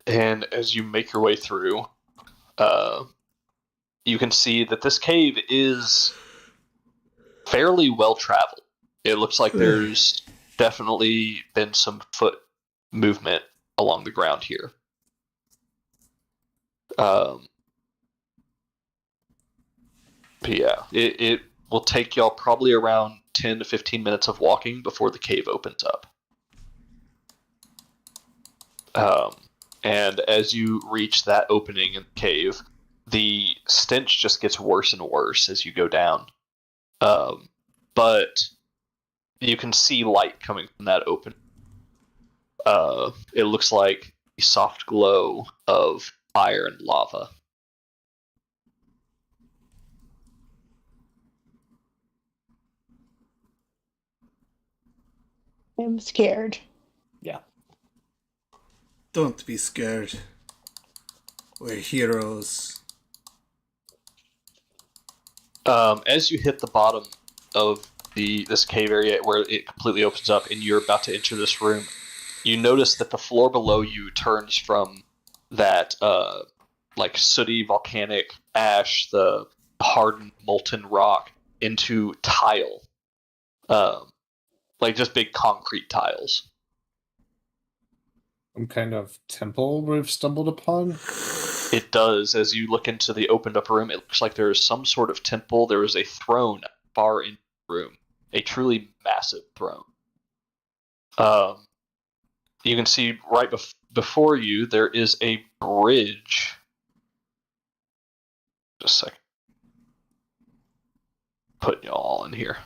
S3: And as you make your way through, you can see that this cave is fairly well traveled. It looks like there's definitely been some foot movement along the ground here. But yeah, it will take y'all probably around 10 to 15 minutes of walking before the cave opens up. And as you reach that opening in the cave, the stench just gets worse and worse as you go down. But you can see light coming from that opening. It looks like a soft glow of fire and lava.
S1: I'm scared.
S6: Yeah.
S4: Don't be scared. We're heroes.
S3: As you hit the bottom of this cave area where it completely opens up and you're about to enter this room, you notice that the floor below you turns from that like sooty volcanic ash, the hardened molten rock, into tile, like just big concrete tiles.
S5: Some kind of temple we've stumbled upon.
S3: It does. As you look into the opened up room, it looks like there is some sort of temple. There is a throne far in the room, a truly massive throne. You can see right before you there is a bridge. Just a second. Putting you all in here.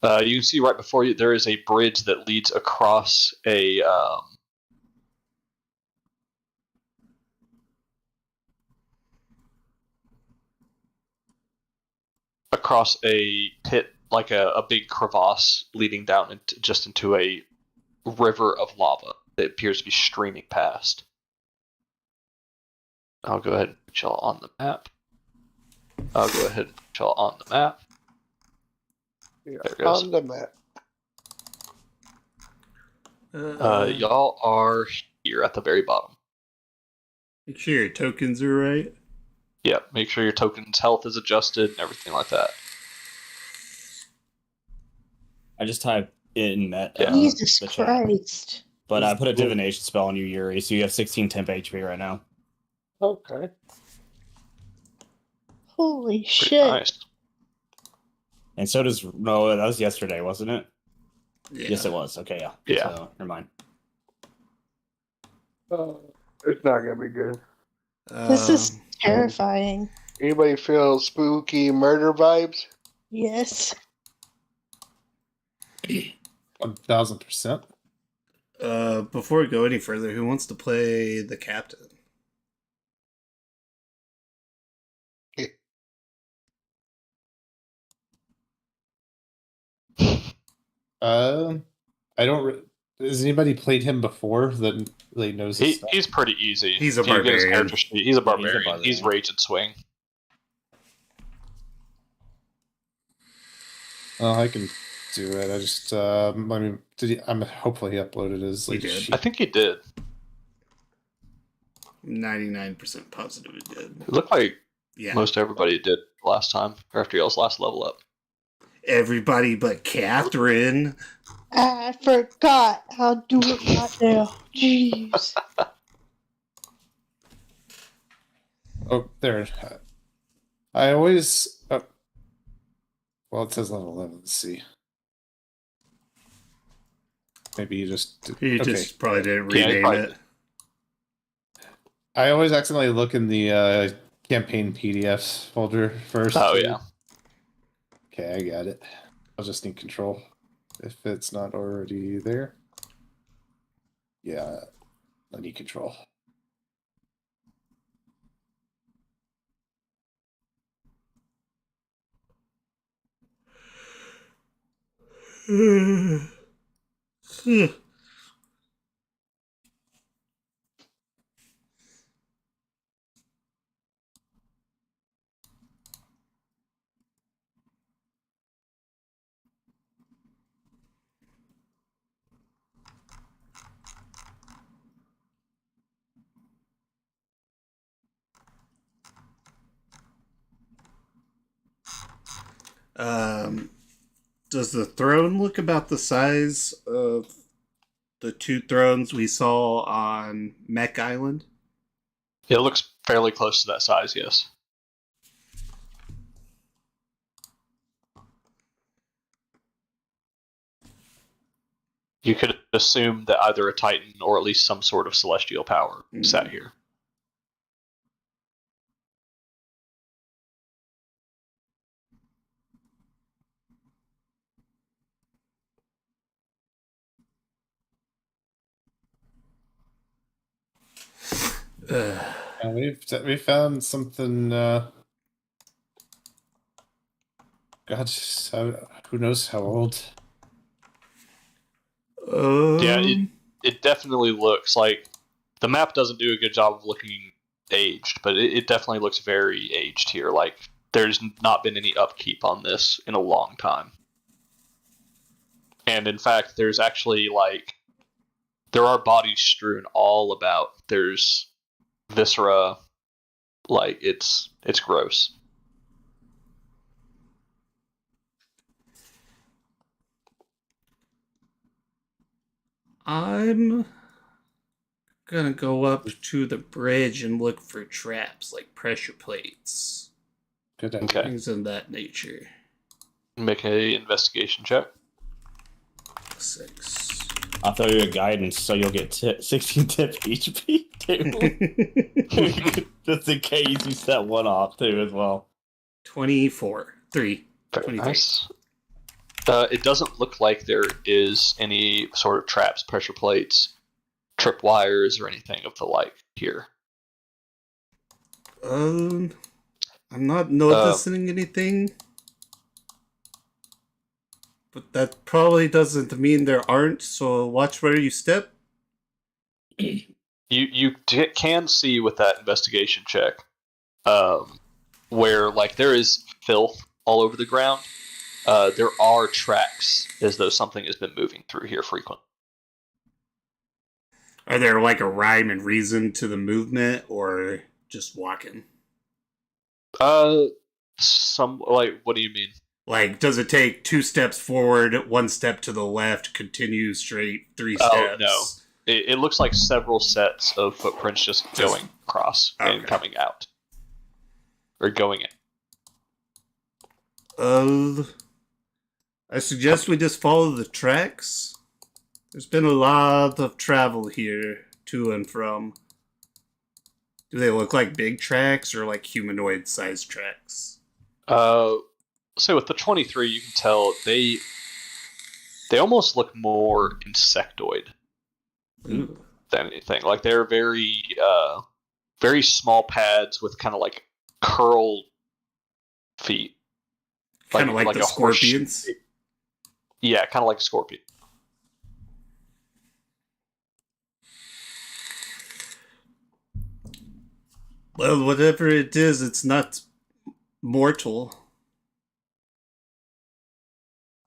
S3: You can see right before you there is a bridge that leads across a pit, like a big crevasse leading down into a river of lava that appears to be streaming past. I'll go ahead and put y'all on the map.
S2: Yeah,
S3: There it goes.
S2: on the map.
S3: Y'all are here at the very bottom.
S4: Make sure your tokens are right.
S3: Yeah, make sure your token's health is adjusted and everything like that.
S6: I just typed in that.
S1: Jesus
S6: the chat.
S1: Christ.
S6: But I put a divination spell on you, Yuri, so you have 16 temp HP right now.
S2: Okay.
S1: Holy
S3: Pretty
S1: shit.
S3: nice.
S6: And so does... No, that was yesterday, wasn't it?
S4: Yeah.
S6: Yes, it was. Okay, yeah.
S3: Yeah.
S6: So, never mind.
S2: It's not gonna be good.
S1: This is terrifying.
S2: Anybody feel spooky murder vibes?
S1: Yes.
S5: 1000%.
S4: Before we go any further, who wants to play the captain?
S5: I don't. Has anybody played him before that really knows his stuff?
S3: He's pretty easy.
S4: He's a
S3: If you get his
S4: barbarian.
S3: character sheet, he's a
S6: Yeah,
S3: barbarian. He's rage and swing.
S5: Oh, I can do it. I just, I mean, hopefully he uploaded his
S4: He
S5: latest
S4: did.
S5: sheet.
S3: I think he did.
S4: 99% positive it did.
S3: It looked like
S4: Yeah.
S3: most everybody did last time, or after y'all's last level up.
S4: Everybody but Catherine.
S1: I forgot. I'll do it right now. Jeez.
S5: Oh, there. I always. Well, it says level 11. Let's see. Maybe you just.
S4: He
S5: okay.
S4: just probably didn't
S3: Yeah, he
S4: rename
S3: probably
S4: it.
S3: did.
S5: I always accidentally look in the campaign PDFs folder first.
S3: Oh, yeah.
S5: Okay, I got it. I'll just need control if it's not already there. Yeah, I need control.
S4: Does the throne look about the size of the two thrones we saw on Mech Island?
S3: It looks fairly close to that size, yes. You could assume that either a Titan or at least some sort of celestial power sat here.
S5: And we found something. God, who knows how old?
S3: It definitely looks like the map doesn't do a good job of looking aged, but it definitely looks very aged here. Like there's not been any upkeep on this in a long time. And in fact, there's actually there are bodies strewn all about. There's viscera, it's gross.
S4: I'm gonna go up to the bridge and look for traps like pressure plates.
S5: Good idea.
S3: Okay.
S4: Things of that nature.
S3: Make a investigation check.
S4: 6.
S6: I'll throw you a guidance so you'll get 16 tip HP too. Just in case you set one off too as well.
S4: 24. 3.
S3: Very
S4: 23.
S3: nice. It doesn't look like there is any sort of traps, pressure plates, tripwires, or anything of the like here.
S4: I'm not noticing anything. But that probably doesn't mean there aren't, so watch where you step.
S3: You can see with that investigation check where there is filth all over the ground. There are tracks as though something has been moving through here frequently.
S4: Are there a rhyme and reason to the movement, or just walking?
S3: What do you mean?
S4: Does it take 2 steps forward, 1 step to the left, continue straight, 3 steps?
S3: Oh, no. It looks like several sets of footprints just going across and coming out. Or going in.
S4: I suggest we just follow the tracks. There's been a lot of travel here, to and from. Do they look like big tracks or like humanoid-sized tracks?
S3: So with the 23, you can tell they almost look more insectoid than anything. They're very very small pads with kind of curled feet.
S4: Kind of like the scorpions?
S3: Yeah, kind of like a scorpion.
S4: Well, whatever it is, it's not mortal.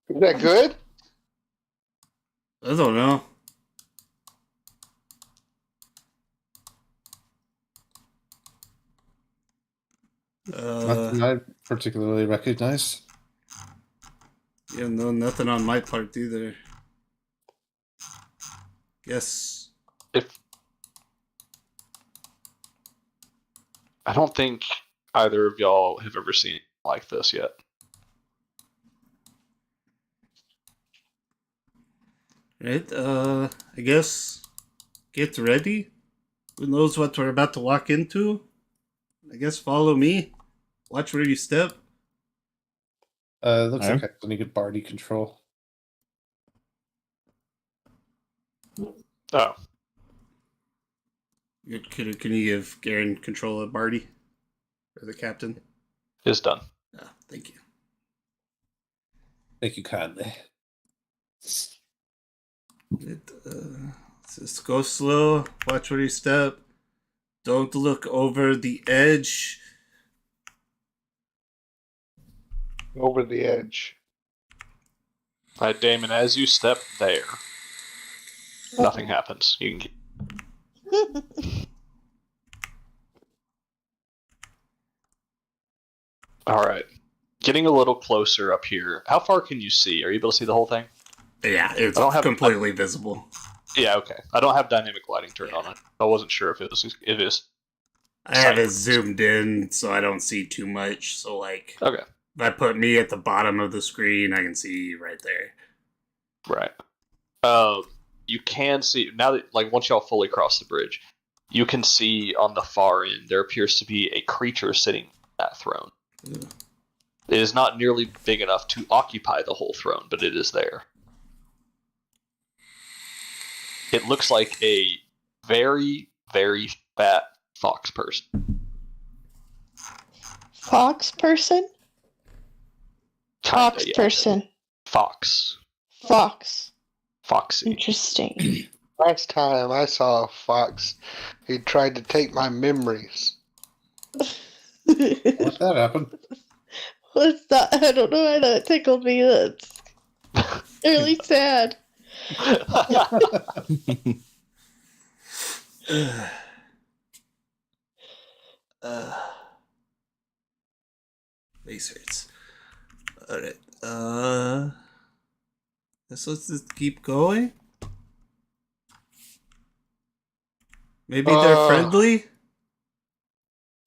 S2: Is that good?
S4: I don't know.
S5: Nothing I particularly recognize.
S4: Yeah, no, nothing on my part either. Yes.
S3: I don't think either of y'all have ever seen it like this yet.
S4: Right, I guess get ready. Who knows what we're about to walk into? I guess follow me. Watch where you step.
S5: Looks like I need to get Barty control.
S3: Oh.
S4: Can you give Garen control of Barty? Or the captain?
S3: It's done.
S4: Oh, thank you.
S5: Thank you kindly.
S4: Just go slow. Watch where you step. Don't look over the edge.
S2: Over the edge.
S3: All right, Damon, as you step there, nothing happens. You can All right. Getting a little closer up here. How far can you see? Are you able to see the whole thing?
S4: Yeah, it's completely visible.
S3: Yeah, okay. I don't have dynamic lighting turned on it. I wasn't sure if it is.
S4: I have it zoomed in, so I don't see too much. So,
S3: Okay.
S4: if I put me at the bottom of the screen, I can see right there.
S3: Right. You can see, now that, once y'all fully cross the bridge, you can see on the far end, there appears to be a creature sitting on that throne.
S4: Ugh.
S3: It is not nearly big enough to occupy the whole throne, but it is there. It looks like a very, very fat fox person.
S1: Fox person?
S3: Kinda,
S1: Fox
S3: yeah.
S1: person.
S3: Fox.
S1: Fox.
S3: Foxy.
S1: Interesting.
S2: Last time I saw a fox, he tried to take my memories.
S5: Let that happen.
S1: What's that? I don't know why that tickled me. That's really sad.
S4: Face hurts. Alright. Let's just keep going. Maybe they're friendly?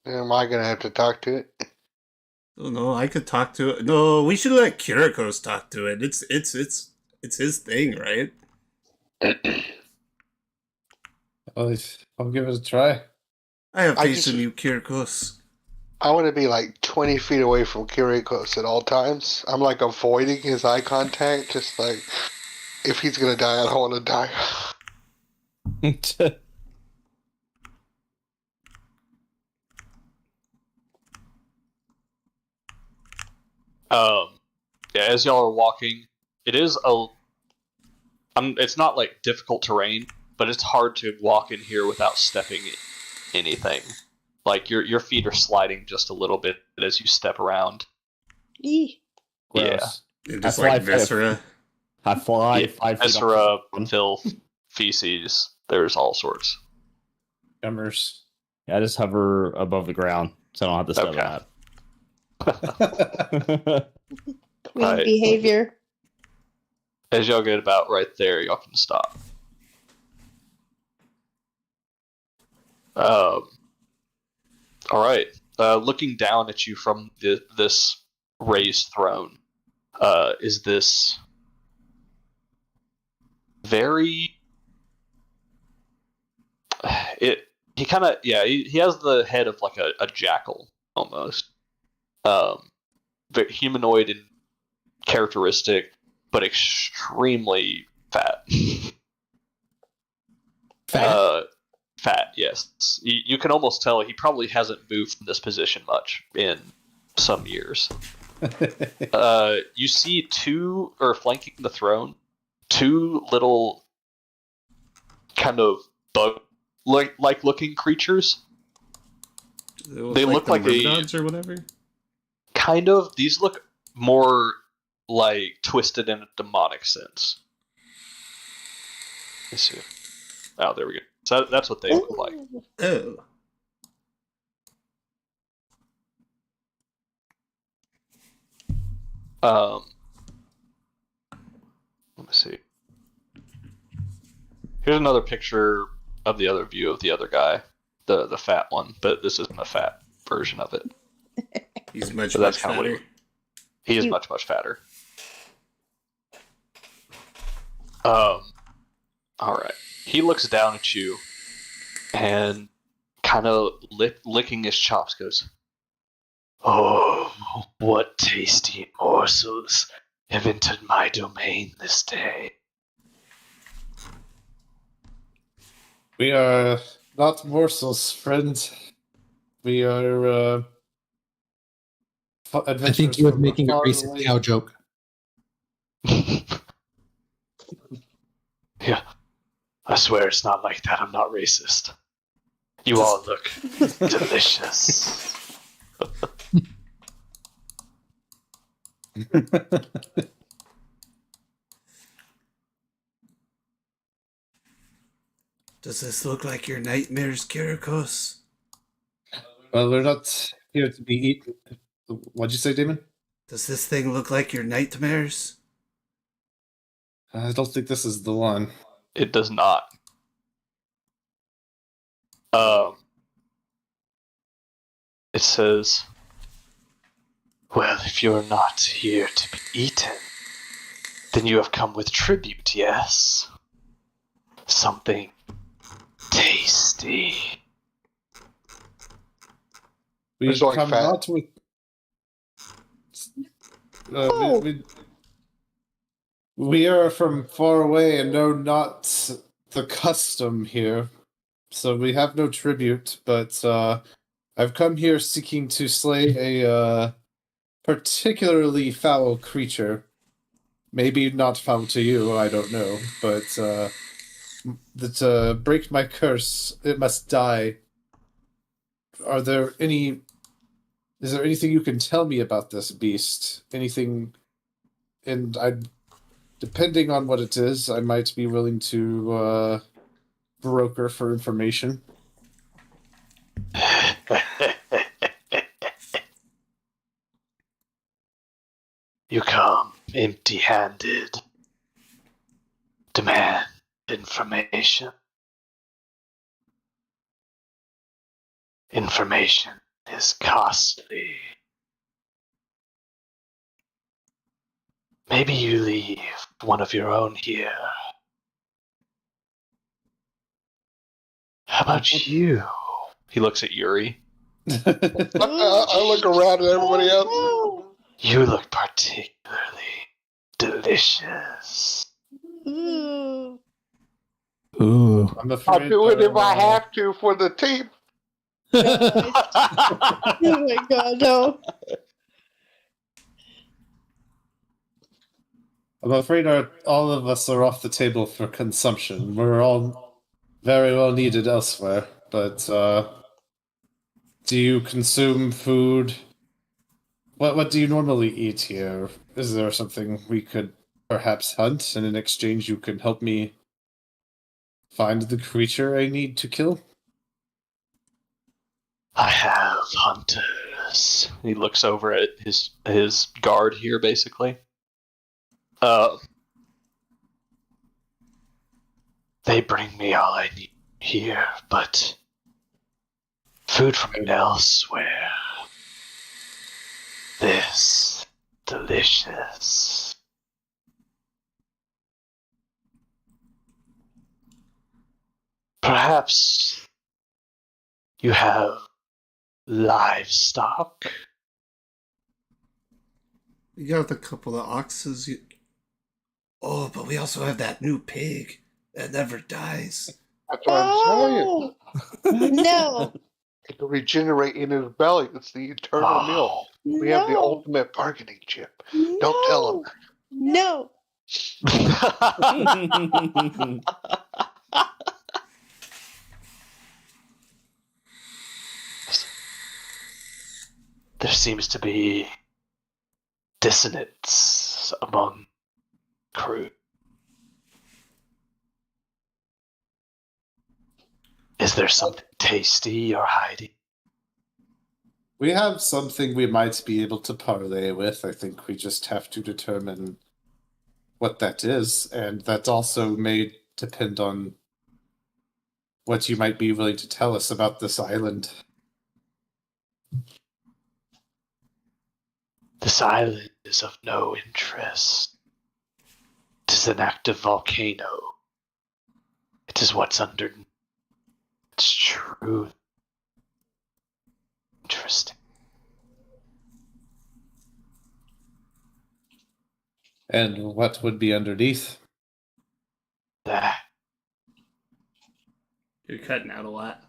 S2: Am I gonna have to talk to it?
S4: Oh no, I could talk to it. No, we should let Kirikos talk to it. It's his thing, right?
S5: I'll give it a try.
S4: I have
S2: I
S4: faith
S2: just-
S4: in you, Kirikos.
S2: I want to be like 20 feet away from Kirikos at all times. I'm like avoiding his eye contact, just like if he's gonna die, I don't want to die.
S3: Yeah, as y'all are walking, it is it's not like difficult terrain, but it's hard to walk in here without stepping anything. Like your feet are sliding just a little bit as you step around.
S1: Eee.
S6: Gross.
S4: And just
S6: I
S4: like
S6: fly-
S4: Viscera.
S6: I fly
S3: Yeah,
S6: 5 feet
S3: Viscera,
S6: off the-
S3: filth, feces. There's all sorts.
S5: Gummers.
S6: I just hover above the ground, so I don't have to step
S3: Okay.
S6: on that.
S1: Queen
S3: Right.
S1: behavior.
S3: As y'all get about right there, y'all can stop. All right. Looking down at you from this raised throne, is this very? He kind of he has the head of like a jackal almost, very humanoid and characteristic, but extremely fat.
S7: Fat.
S3: Fat, yes. You can almost tell he probably hasn't moved from this position much in some years. You see flanking the throne, two little kind of bug like looking creatures. They look like
S4: Myrmidons or whatever.
S3: Kind of. These look more like twisted in a demonic sense. Let's see. Oh, there we go. So that's what they look like.
S4: Oh.
S3: Let me see. Here's another picture of the other view of the other guy, the fat one, but this isn't a fat version of it.
S4: He's much,
S3: So that's
S4: much
S3: kinda what
S4: fatter.
S3: He is
S1: Cute.
S3: much, much fatter. All right. He looks down at you and kind of licking his chops goes, "Oh, what tasty morsels have entered my domain this day."
S5: We are not morsels, friend. We are
S7: I think you were making a racist cow joke.
S3: Yeah, I swear it's not like that. I'm not racist. You all look delicious.
S4: Does this look like your nightmares, Kirikos?
S5: Well, we're not here to be eaten. What'd you say, Damon?
S4: Does this thing look like your nightmares?
S5: I don't think this is the one.
S3: It does not. It says, "Well, if you're not here to be eaten, then you have come with tribute, yes? Something tasty."
S5: We
S2: It's like
S5: come
S2: fat.
S5: not with.
S1: Oh.
S5: We are from far away and know not the custom here, so we have no tribute. But I've come here seeking to slay a particularly foul creature maybe not foul to you, I don't know, but that break my curse, it must die. Is there anything you can tell me about this beast? Anything? And depending on what it is, I might be willing to broker for information.
S8: You come empty-handed. Demand information. Information is costly. Maybe you leave one of your own here. How about you?
S3: He looks at Yuri.
S2: I look around at everybody else.
S8: You look particularly delicious.
S7: Ooh.
S5: I'm afraid
S2: I'll do it if I have to for the team.
S1: Oh my god, no.
S5: I'm afraid all of us are off the table for consumption. We're all very well needed elsewhere, but do you consume food? What do you normally eat here? Is there something we could perhaps hunt, and in exchange you can help me find the creature I need to kill?
S8: I have hunters.
S3: He looks over at his guard here, basically.
S8: They bring me all I need here, but food from elsewhere. This delicious. Perhaps you have livestock.
S4: We got a couple of oxes. Oh, but we also have that new pig that never dies.
S2: That's what I'm saying.
S1: No.
S2: It'll regenerate in his belly. It's the eternal meal. We have the
S1: No.
S2: ultimate bargaining chip. Don't tell him.
S1: No.
S8: There seems to be dissonance among crew. Is there something tasty you're hiding?
S5: We have something we might be able to parlay with. I think we just have to determine what that is, and that also may depend on what you might be willing to tell us about this island.
S8: This island is of no interest. It is an active volcano. It is what's under. It's true. Interesting.
S5: And what would be underneath?
S8: That.
S4: You're cutting out a lot.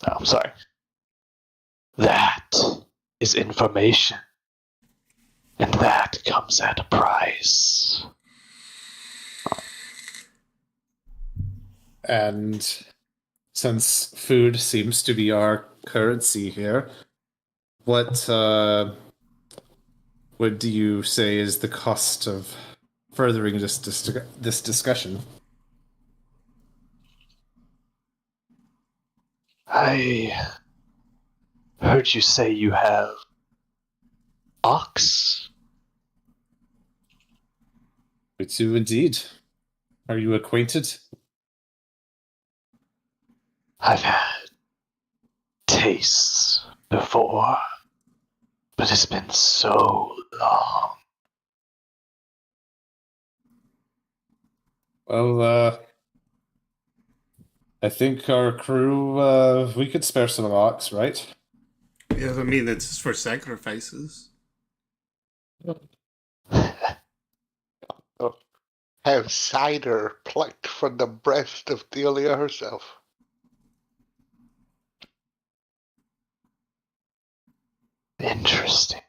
S8: Oh, I'm sorry. That is information. And that comes at a price.
S5: And since food seems to be our currency here, what do you say is the cost of furthering this discussion?
S8: I heard you say you have ox.
S5: We do indeed. Are you acquainted?
S8: I've had tastes before, but it's been so long.
S5: Well, I think our crew, we could spare some ox, right?
S4: Yeah, I mean, it's just for sacrifices.
S2: Have cider plucked from the breast of Delia herself.
S8: Interesting.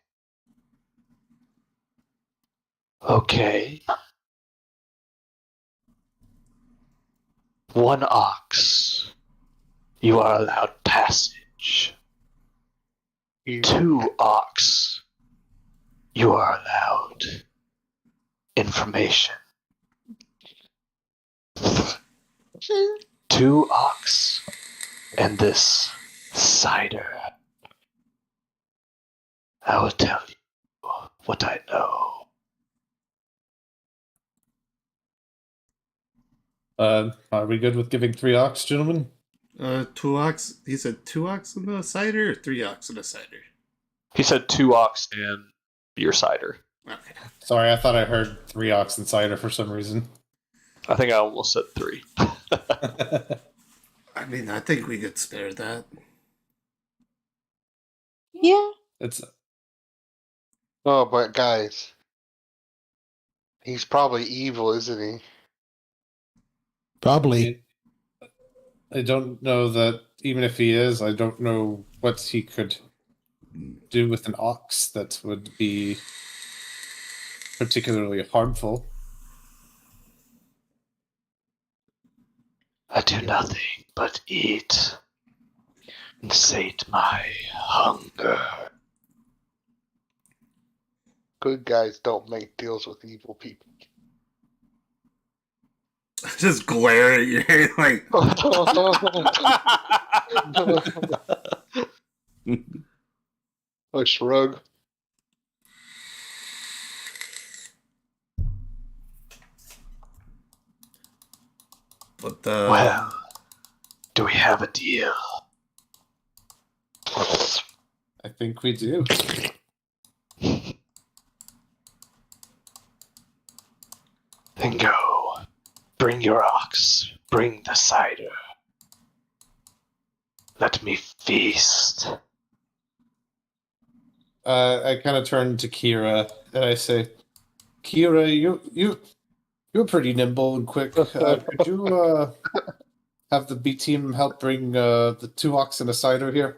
S8: Okay. 1 ox, you are allowed passage. 2 ox, you are allowed information. 2 ox and this cider. I will tell you what I know.
S5: Are we good with giving 3 ox, gentlemen?
S4: 2 ox. He said 2 ox in the cider or 3 ox in the cider?
S3: He said 2 ox and your cider.
S4: Okay.
S5: Sorry, I thought I heard 3 ox and cider for some reason.
S3: I think I almost said 3.
S4: I mean, I think we could spare that.
S1: Yeah.
S5: It's
S2: Oh, but guys, he's probably evil, isn't he?
S7: Probably.
S5: I don't know that even if he is, I don't know what he could do with an ox that would be particularly harmful.
S8: I do nothing but eat and sate my hunger.
S2: Good guys don't make deals with evil people.
S4: Just glare at you like.
S2: I shrug.
S4: But
S8: Well, do we have a deal?
S5: I think we do.
S8: Then go. Bring your ox. Bring the cider. Let me feast.
S5: I kind of turn to Kira and I say, "Kira, you're pretty nimble and quick. Could you have the B team help bring the 2 ox and a cider here,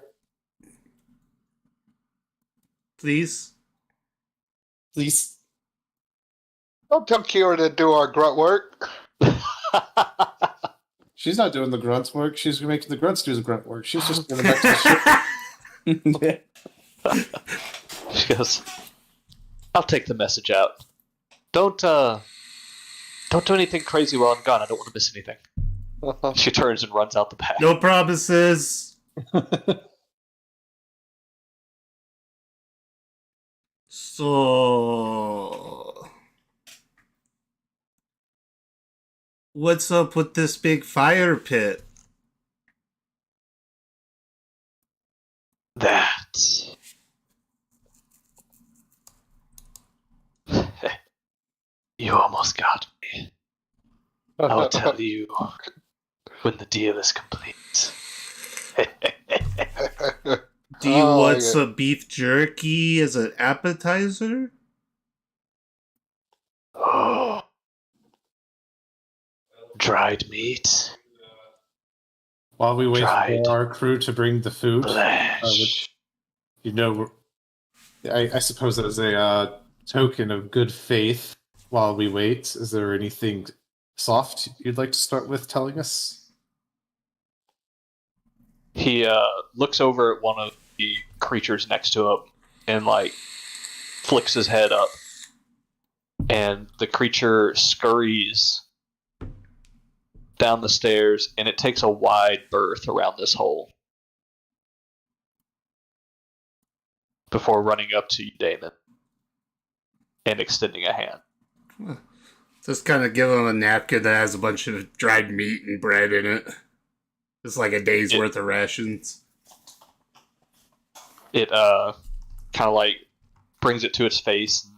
S4: please.
S5: please?"
S2: Don't tell Kira to do our grunt work.
S5: She's not doing the grunt work. She's making the grunts do the grunt work. She's just going back to the ship.
S3: She goes, I'll take the message out. Don't do anything crazy while I'm gone. I don't want to miss anything. She turns and runs out the back.
S4: No promises. So, what's up with this big fire pit?
S8: That. You almost got me. I will tell you when the deal is complete.
S4: Do you
S2: Oh,
S4: want
S2: yeah.
S4: some beef jerky as an appetizer?
S8: Oh. Dried meat.
S5: While we wait
S8: Dried
S5: for our crew to bring the food,
S8: Flesh.
S5: which, I suppose as a token of good faith, while we wait, is there anything soft you'd like to start with telling us?
S3: He looks over at one of the creatures next to him and flicks his head up, and the creature scurries down the stairs, and it takes a wide berth around this hole before running up to you, Damon, and extending a hand.
S4: Just kind of give him a napkin that has a bunch of dried meat and bread in it. It's like a day's worth of rations.
S3: It kind of brings it to its face and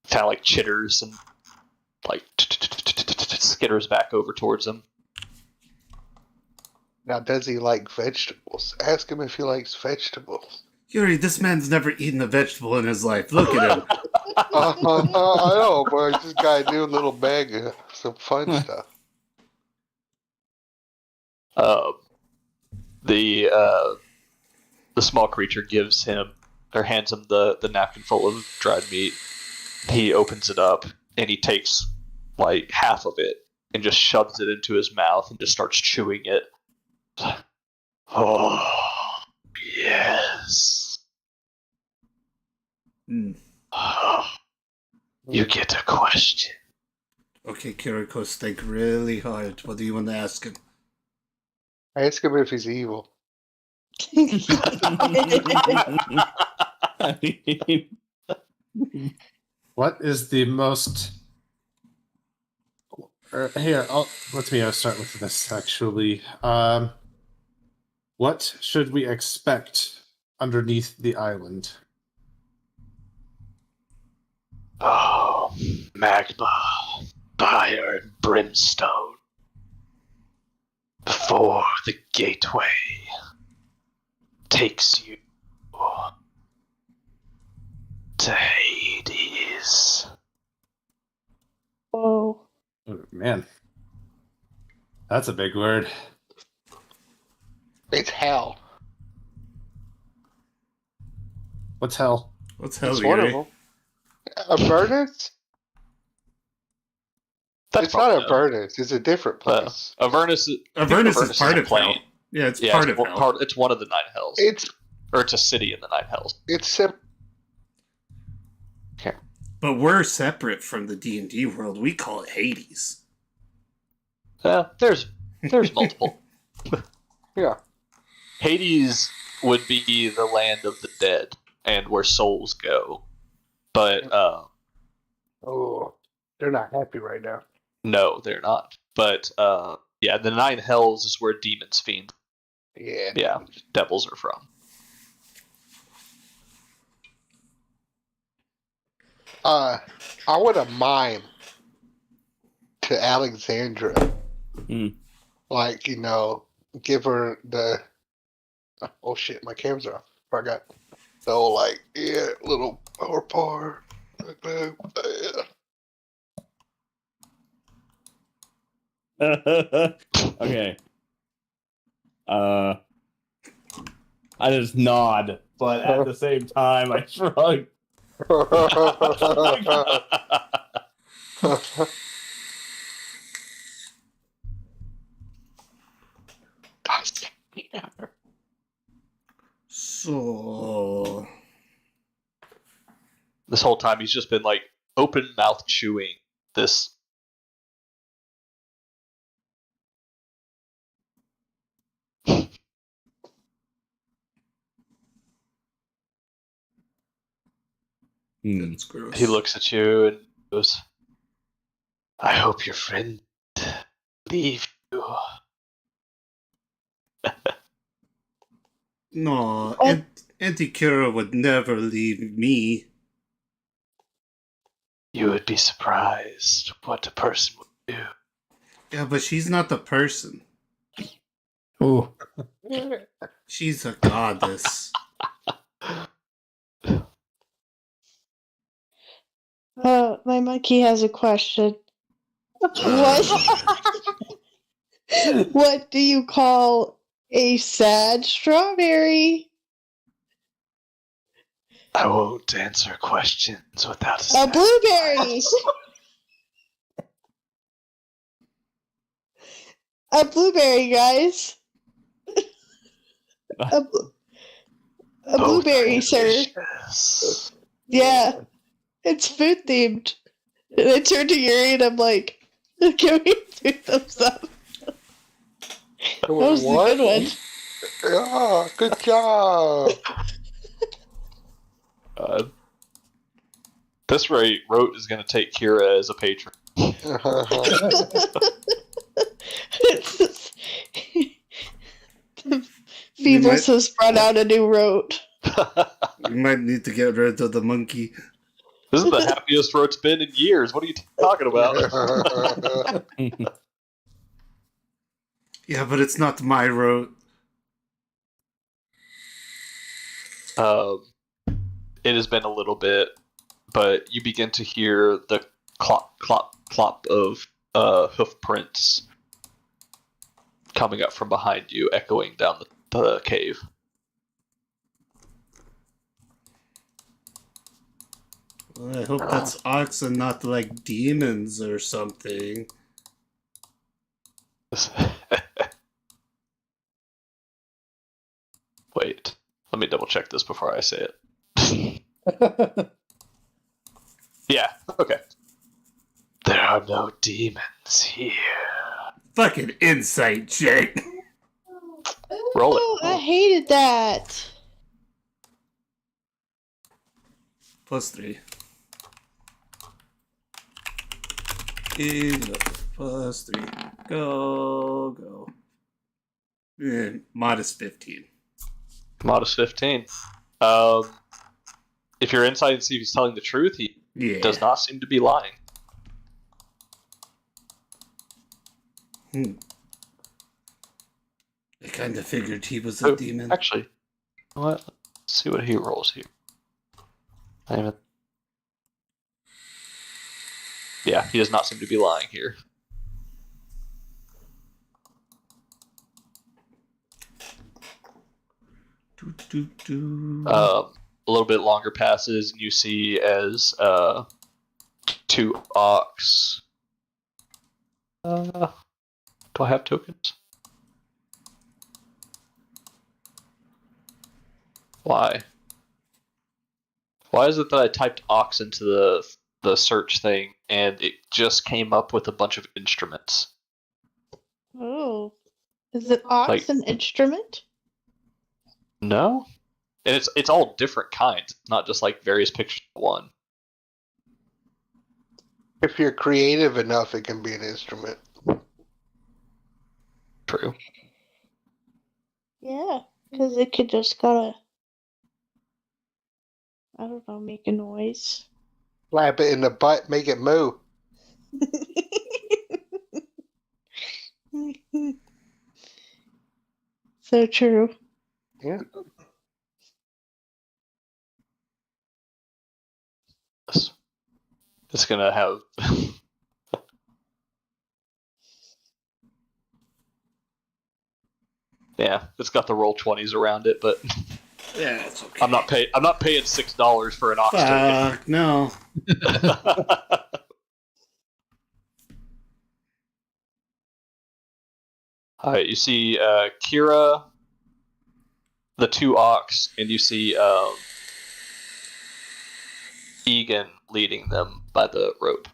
S3: kind of chitters and skitters back over towards him.
S2: Now, does he like vegetables? Ask him if he likes vegetables.
S4: Yuri, this man's never eaten a vegetable in his life. Look at him.
S2: I know, but this guy do a little bag of some fun stuff.
S3: The small creature hands him the napkin full of dried meat, He opens it up and he takes like half of it and just shoves it into his mouth and just starts chewing it. Oh, yes.
S4: Hmm.
S3: Oh, you get a question.
S4: Okay, Kirikos, think really hard. What do you want to ask him?
S2: I ask him if he's evil.
S6: I mean,
S5: What is the most? Here, let me start with this. Actually, what should we expect underneath the island?
S8: Oh, magma, fire, and brimstone. Before the gateway takes you to Hades.
S1: Whoa.
S5: Oh, man, that's a big word.
S2: It's hell.
S5: What's hell?
S4: What's hell,
S2: It's one of
S4: Yuri?
S2: them. Avernus?
S3: That's
S2: It's not
S3: probably
S2: Avernus. It's a different place.
S3: Avernus.
S4: Avernus is part
S3: a
S4: of hell.
S3: plane.
S4: Yeah, it's
S3: Yeah,
S4: part
S3: it's
S4: of hell.
S3: It's one of the nine hells,
S2: It's
S3: or it's a city in the nine hells.
S4: But we're separate from the D&D world. We call it Hades.
S3: There's multiple.
S2: yeah.
S3: Hades would be the land of the dead and where souls go, but
S2: Oh, they're not happy right now.
S3: no, they're not. But yeah, the nine hells is where demons, fiends,
S2: Yeah.
S3: devils are from.
S2: I want to mime to Alexandra. Like, give her the. Oh shit, my camera's off. Forgot. So, like, little power par.
S6: okay. I just nod, but at the same time, I shrug.
S4: So...
S3: This whole time he's just been like open mouth chewing this.
S4: That's gross.
S3: He looks at you and goes,
S8: I hope your friend leave you.
S4: No,
S1: Oh.
S4: Auntie Kira would never leave me.
S8: You would be surprised what a person would do.
S4: Yeah, but she's not the person.
S7: Ooh.
S4: She's a goddess.
S1: My monkey has a question. What do you call a sad strawberry?
S8: I won't answer questions without
S1: A blueberry. A blueberry, guys. A blueberry, sir.
S8: delicious.
S1: Yeah, it's food themed. And I turned to Yuri and I'm like, "Give me 2 thumbs up." That was
S2: What?
S1: a good one.
S2: Yeah, good job.
S3: this rate, Rote is going to take Kira as a patron.
S1: Phoebus has brought out a new rote.
S4: You might need to get rid of the monkey.
S3: This is the happiest Rote's been in years. What are you talking about?
S4: Yeah, but it's not my road.
S3: It has been a little bit, but you begin to hear the clop, clop, clop of hoof prints coming up from behind you, echoing down the cave.
S4: I hope that's ox and not like demons or something.
S3: Wait, let me double check this before I say it. Yeah, okay.
S8: There are no demons here.
S4: Fucking insight check.
S3: Roll it.
S1: Oh, I hated that.
S4: +3. +3. Go. Modest 15.
S3: Modest 15. If you're inside and see if he's telling the truth, he does not seem to be lying.
S4: I kind of figured he was a demon.
S3: Actually, you know what? Let's see what he rolls here. Yeah, he does not seem to be lying here. A little bit longer passes, and you see as 2 ox. Do I have tokens? Why? Why is it that I typed ox into the search thing and it just came up with a bunch of instruments?
S1: Oh. Is it ox an instrument?
S3: No? And it's all different kinds, not just like various pictures of one.
S2: If you're creative enough, it can be an instrument.
S3: True.
S1: Yeah, because it could just gotta, I don't know, make a noise.
S2: Slap it in the butt, make it moo.
S1: So true.
S2: Yeah.
S3: It's gonna have yeah, it's got the roll 20s around it, but
S4: Yeah, it's okay.
S3: I'm not paying $6 for an ox token.
S4: No.
S3: All right, you see Kira, the 2 ox, and you see Egan leading them by the rope.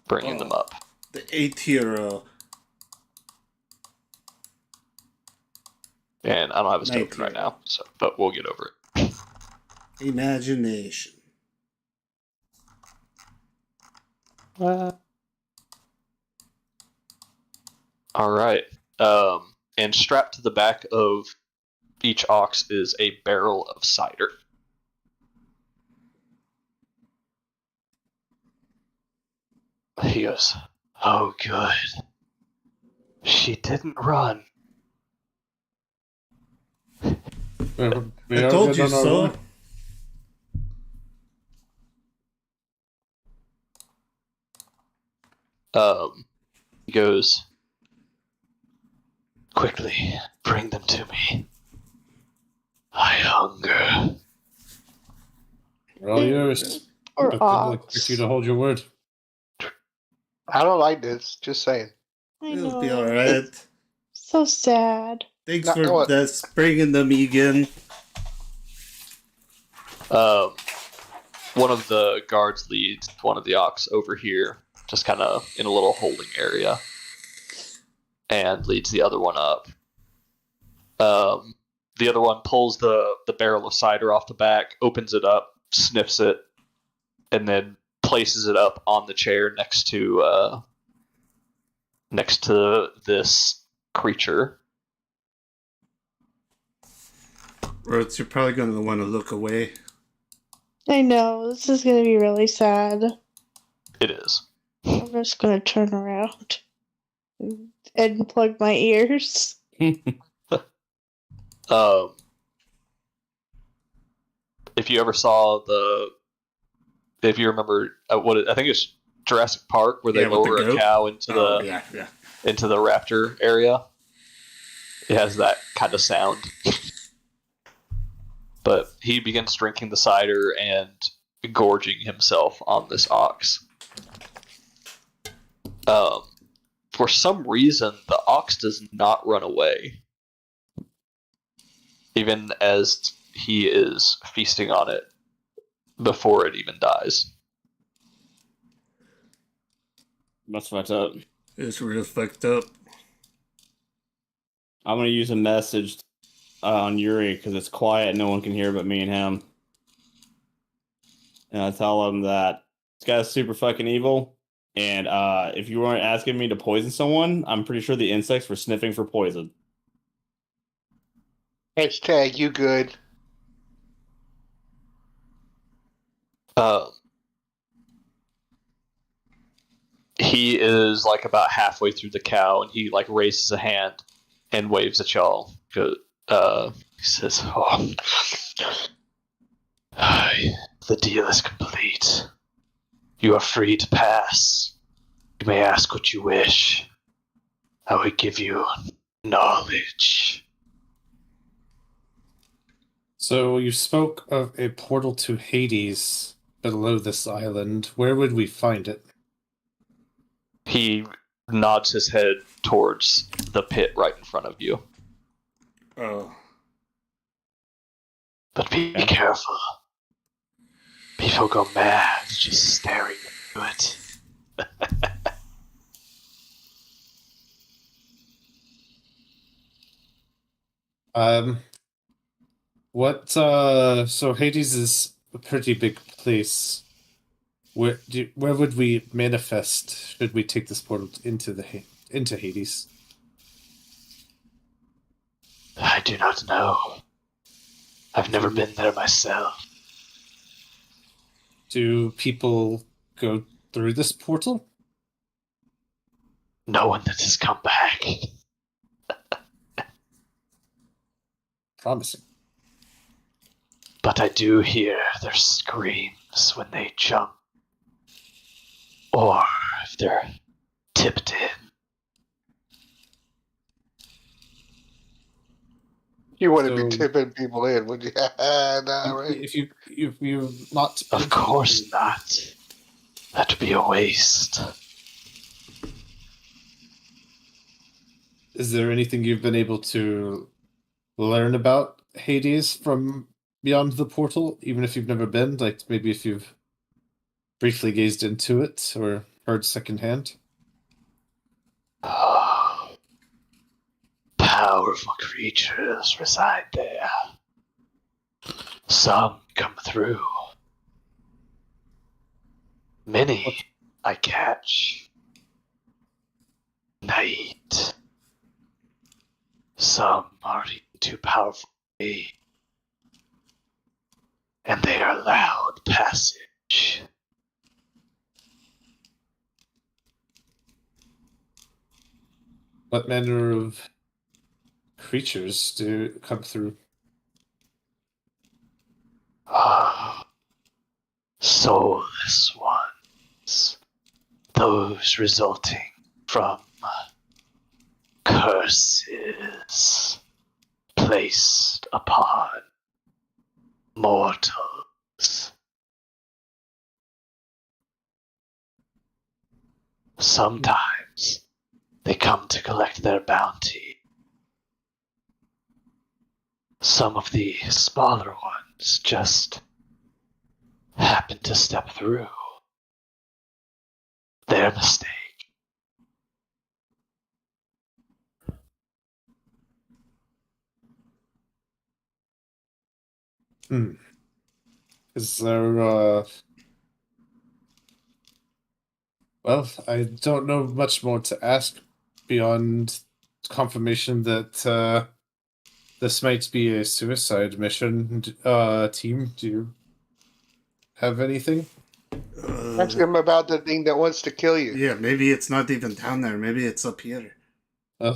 S3: Bringing them up.
S4: The 8th hero.
S3: And I don't have his token
S4: 19.
S3: right now, but we'll get over it.
S4: Imagination.
S3: All right. And strapped to the back of each ox is a barrel of cider. He goes, "Oh, good. She didn't run."
S5: We
S4: I told you so.
S3: He goes, "Quickly, bring them to me. I hunger."
S5: We're all yours.
S1: Or
S5: But
S1: ox.
S5: expect you to hold your word.
S2: I don't like this. Just saying.
S1: I
S4: It'll
S1: know.
S4: be alright.
S1: So sad.
S4: Thanks
S2: No,
S4: for
S2: what?
S4: this, bringing them, Egan.
S3: One of the guards leads one of the ox over here, just kind of in a little holding area, and leads the other one up. The other one pulls the barrel of cider off the back, opens it up, sniffs it, and then places it up on the chair next to this creature.
S4: Rhodes, you're probably going to want to look away.
S1: I know. This is going to be really sad.
S3: It is.
S1: I'm just going to turn around and plug my ears.
S3: If you ever saw if you remember I think it's Jurassic Park where they
S4: Yeah, with the
S3: lower a
S4: goat?
S3: cow into
S4: Yeah.
S3: into the raptor area. It has that kind of sound. But he begins drinking the cider and gorging himself on this ox. For some reason, the ox does not run away, even as he is feasting on it before it even dies.
S6: That's fucked up.
S4: It's real fucked up.
S6: I'm gonna use a message on Yuri because it's quiet and no one can hear but me and him. And I tell him that this guy's super fucking evil. And if you weren't asking me to poison someone, I'm pretty sure the insects were sniffing for poison.
S2: Hashtag you good.
S3: He is like about halfway through the cow, and he like raises a hand and waves at y'all. He says, "Oh, the deal is complete. You are free to pass. You may ask what you wish. I will give you knowledge."
S5: So you spoke of a portal to Hades below this island. Where would we find it?
S3: He nods his head towards the pit right in front of you.
S4: Oh.
S8: But be careful. People go mad just staring into it.
S5: So Hades is a pretty big place. Where would we manifest should we take this portal into Hades?
S8: I do not know. I've never been there myself.
S5: Do people go through this portal?
S8: No one that has come back.
S5: Promising.
S8: But I do hear their screams when they jump. Or if they're tipped in.
S2: You wouldn't be
S5: So-
S2: tipping people in, would you? Nah, right?
S5: If you not
S8: Of course not. That would be a waste.
S5: Is there anything you've been able to learn about Hades from beyond the portal, even if you've never been? Like maybe if you've briefly gazed into it or heard secondhand?
S8: Powerful creatures reside there. Some come through. Many I catch. And I eat. Some are even too powerful for me. And they are allowed passage.
S5: What manner of creatures do come through?
S8: Soulless ones. Those resulting from curses placed upon mortals. Sometimes they come to collect their bounty. Some of the smaller ones just happen to step through. Their mistake.
S5: Is there well, I don't know much more to ask beyond confirmation that this might be a suicide mission. Team, do you have anything?
S2: Ask him about the thing that wants to kill you.
S4: Yeah, maybe it's not even down there. Maybe it's up here.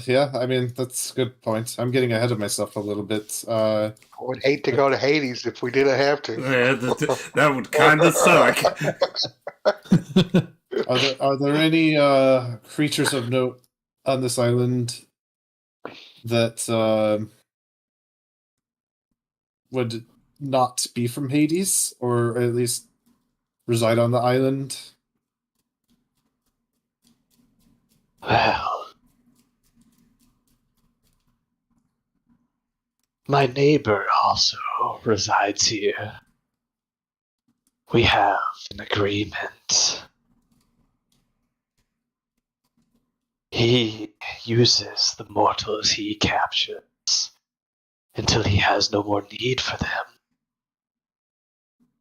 S5: Yeah, I mean, that's a good point. I'm getting ahead of myself a little bit.
S2: I would hate to go to Hades if we didn't have to.
S4: Yeah, that would kind of suck.
S5: Are there any creatures of note on this island that would not be from Hades, or at least reside on the island?
S8: Well, my neighbor also resides here. We have an agreement. He uses the mortals he captures until he has no more need for them,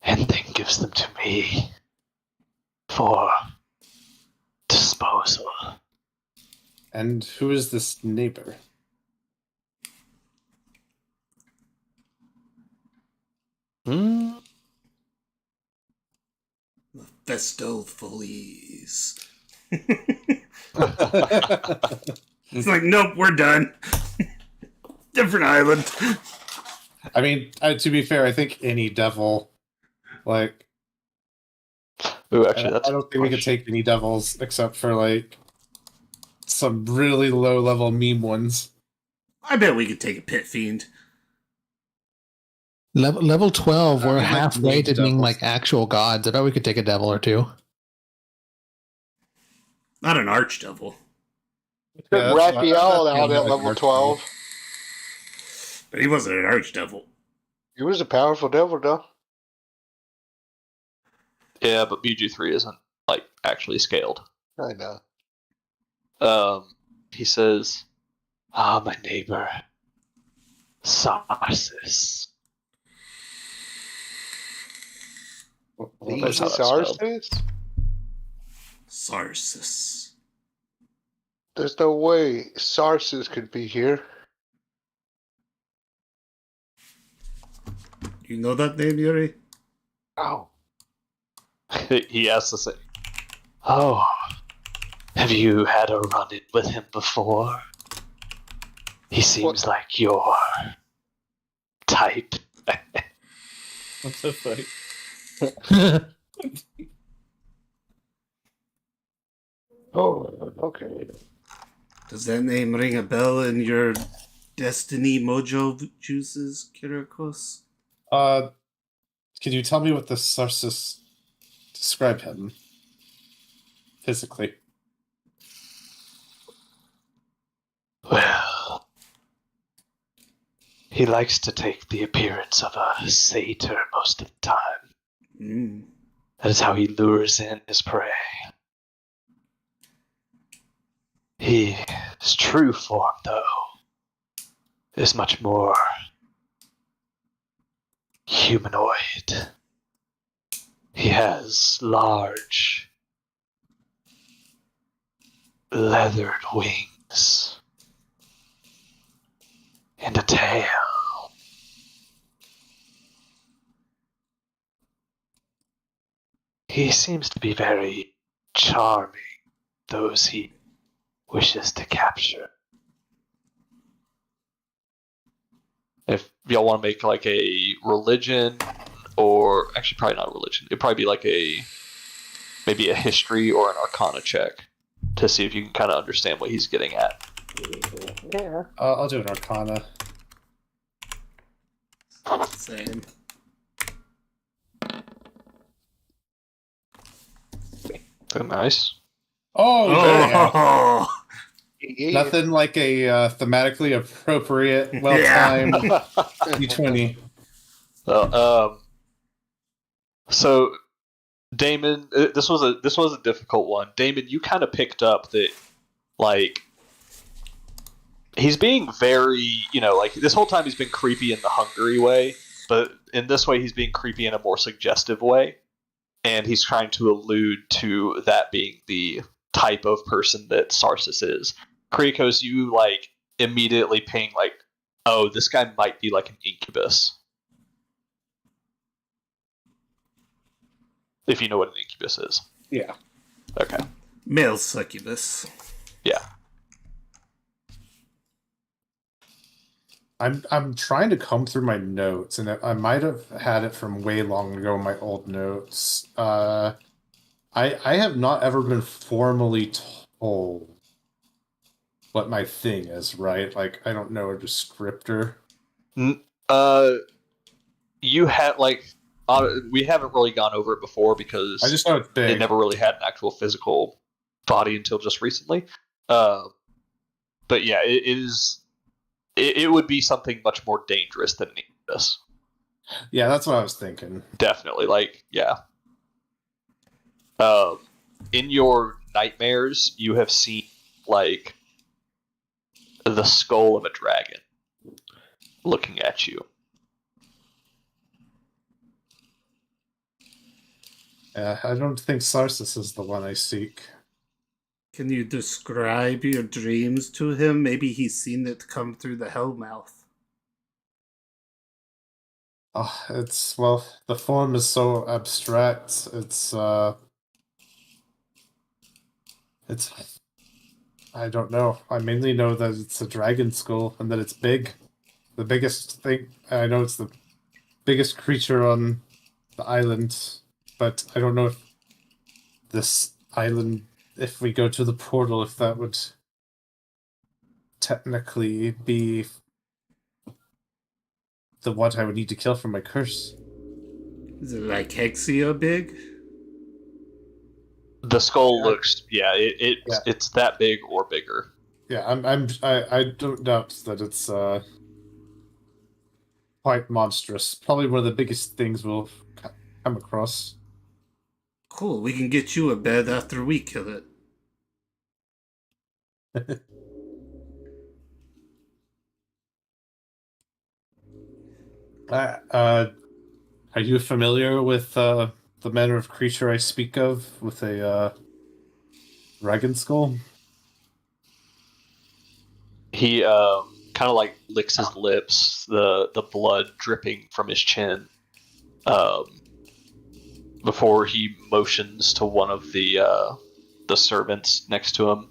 S8: and then gives them to me for disposal.
S5: And who is this neighbor?
S8: Hmm?
S4: Festo Feliz. It's like, nope, we're done. Different island.
S5: I mean, to be fair, I think any devil, like,
S3: Ooh, actually, that's
S5: I don't think we could take any devils except for like some really low level meme ones.
S4: I bet we could take a pit fiend.
S7: Level 12, we're
S5: I like
S7: halfway
S5: meme
S7: to being
S5: devils.
S7: like actual gods. I bet we could take a devil or two.
S4: Not an archdevil.
S2: Took
S5: Yeah, that's what-
S2: Raphael
S5: that's
S2: out
S5: the
S2: at
S5: only
S2: level
S5: other
S2: 12.
S4: But he wasn't an archdevil.
S2: He was a powerful devil, though.
S3: yeah, but BG3 isn't like actually scaled.
S2: I know.
S3: He says,
S8: My neighbor, Sarsis.
S3: That's how
S2: These
S3: that's spelled.
S2: Sarsis?
S4: Sarsis.
S2: There's no way Sarsis could be here.
S4: You know that name, Yuri?
S2: Oh.
S3: he asks the same.
S8: Oh, have you had a run-in with him before? He seems like your type.
S6: What's so funny?
S2: Oh, okay.
S4: Does that name ring a bell in your Destiny Mojo juices, Kyrikos?
S5: Can you tell me what the Sarsis describe him physically?
S8: Well, he likes to take the appearance of a satyr most of the time.
S4: Mm.
S8: That is how he lures in his prey. His true form, though, is much more humanoid. He has large, leathered wings and a tail. He seems to be very charming, those he wishes to capture.
S3: If y'all want to make like a religion, or actually probably not religion, it'd probably be like maybe a history or an arcana check to see if you can kind of understand what he's getting at.
S2: Yeah.
S5: I'll do an Arcana.
S4: Same.
S3: Nice.
S5: Oh, yeah.
S4: Oh!
S2: Yeah.
S5: Nothing like a thematically appropriate, well-timed D20.
S3: So Damon, this was a difficult one. Damon, you kind of picked up that like he's being very, like this whole time he's been creepy in the hungry way, but in this way he's being creepy in a more suggestive way, and he's trying to allude to that being the type of person that Sarsis is. Kriakos, you like immediately ping like, oh, this guy might be like an incubus. If you know what an incubus is.
S5: Yeah.
S3: Okay.
S4: Male succubus.
S3: Yeah.
S5: I'm trying to comb through my notes, and I might have had it from way long ago in my old notes. I have not ever been formally told what my thing is, right? Like, I don't know a descriptor.
S3: You have we haven't really gone over it before because
S5: I just know it's big.
S3: it never really had an actual physical body until just recently. But yeah, it is. It would be something much more dangerous than this.
S5: Yeah, that's what I was thinking.
S3: Definitely, yeah. In your nightmares, you have seen like the skull of a dragon looking at you.
S5: I don't think Sarsis is the one I seek.
S4: Can you describe your dreams to him? Maybe he's seen it come through the Hellmouth.
S5: Oh, the form is so abstract. It's I don't know. I mainly know that it's a dragon skull and that it's big. The biggest thing, I know it's the biggest creature on the island, but I don't know if this island, if we go to the portal, if that would technically be the what I would need to kill for my curse.
S4: Is it like Hexia big?
S3: The skull looks, it's that big or bigger.
S5: Yeah, I don't doubt that it's quite monstrous. Probably one of the biggest things we'll come across.
S4: Cool, we can get you a bed after we kill it.
S5: Are you familiar with the manner of creature I speak of with a dragon skull?
S3: He kind of like licks his lips, the blood dripping from his chin, before he motions to one of the servants next to him,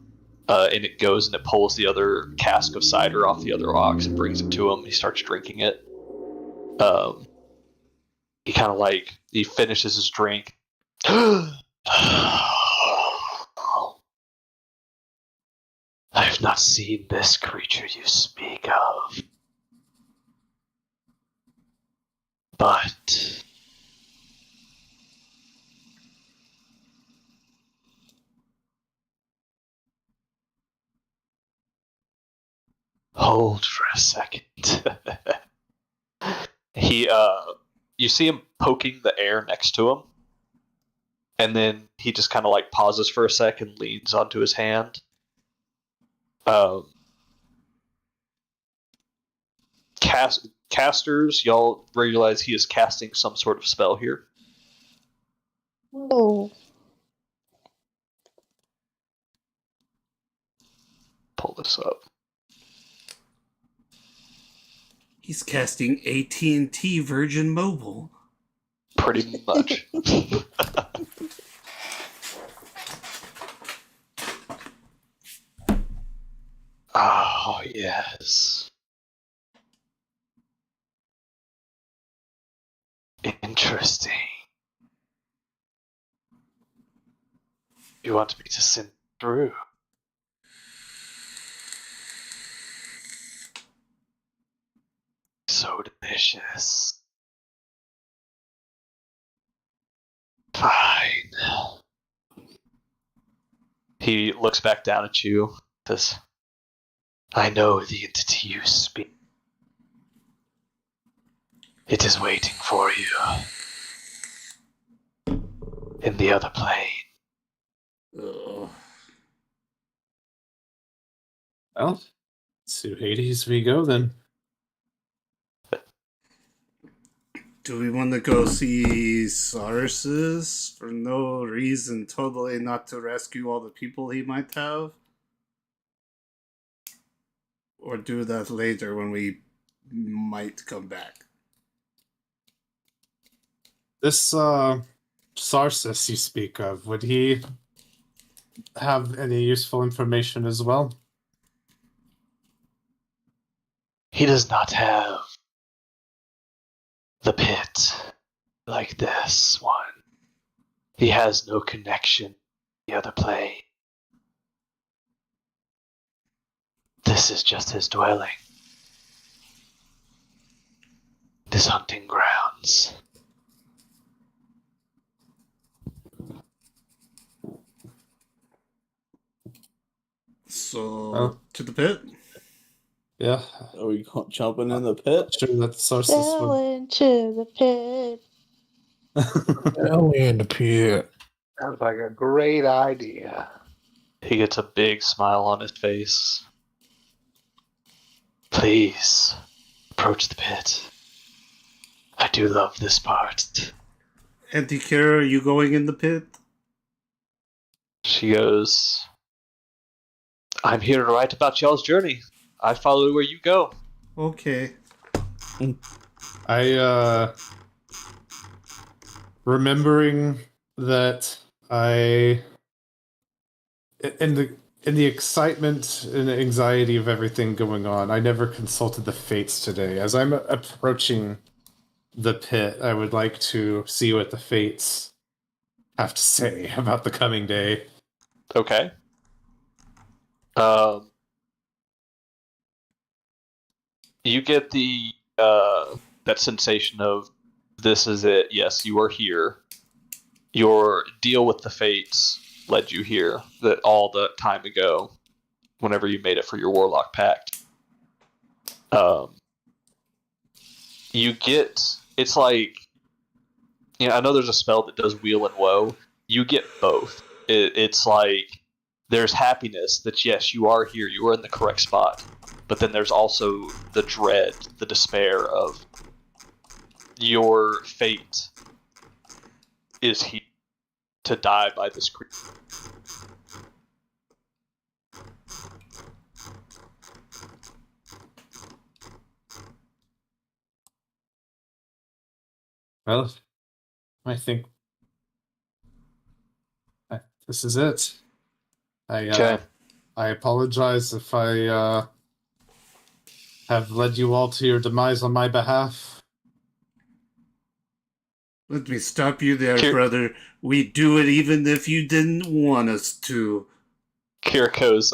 S3: and it goes and it pulls the other cask of cider off the other ox and brings it to him. He starts drinking it. He kind of he finishes his drink. I have not seen this creature you speak of, but hold for a second. You see him poking the air next to him, and then he just kind of pauses for a second, leans onto his hand. Casters, y'all realize he is casting some sort of spell here.
S1: Oh.
S3: Pull this up.
S4: He's casting AT&T Virgin Mobile.
S3: Pretty much. Oh, yes. Interesting. You want me to send through? So delicious. Fine. He looks back down at you. Says, I know the entity you speak. It is waiting for you in the other plane.
S4: Ugh.
S5: Well, to Hades we go then.
S4: Do we want to go see Sarsis for no reason, totally not to rescue all the people he might have? Or do that later when we might come back?
S5: This Sarsis you speak of, would he have any useful information as well?
S8: He does not have the pit like this one. He has no connection to the other plane. This is just his dwelling. His hunting grounds.
S4: So, to the pit?
S5: Yeah,
S6: Are we jumping in the pit?
S5: sure that sources
S1: Fell
S5: would.
S1: into the pit.
S7: Hell in the pit.
S2: Sounds like a great idea.
S3: He gets a big smile on his face.
S8: Please, approach the pit. I do love this part.
S4: Auntie Kara, are you going in the pit?
S3: She goes, I'm here to write about y'all's journey. I follow where you go.
S4: Okay.
S5: Remembering that I, in the excitement and anxiety of everything going on, I never consulted the fates today. As I'm approaching the pit, I would like to see what the fates have to say about the coming day.
S3: Okay. You get the that sensation of this is it. Yes, you are here. Your deal with the fates led you here. That all the time ago, whenever you made it for your warlock pact. You get it's like I know there's a spell that does wheel and woe. You get both. It's like there's happiness that yes, you are here, you are in the correct spot. But then there's also the dread, the despair of your fate is here to die by this creature.
S5: Well, I think this is it. I apologize if I have led you all to your demise on my behalf.
S4: Let me stop you there,
S3: Sure.
S4: brother. We do it even if you didn't want us to.
S3: Kiriko's,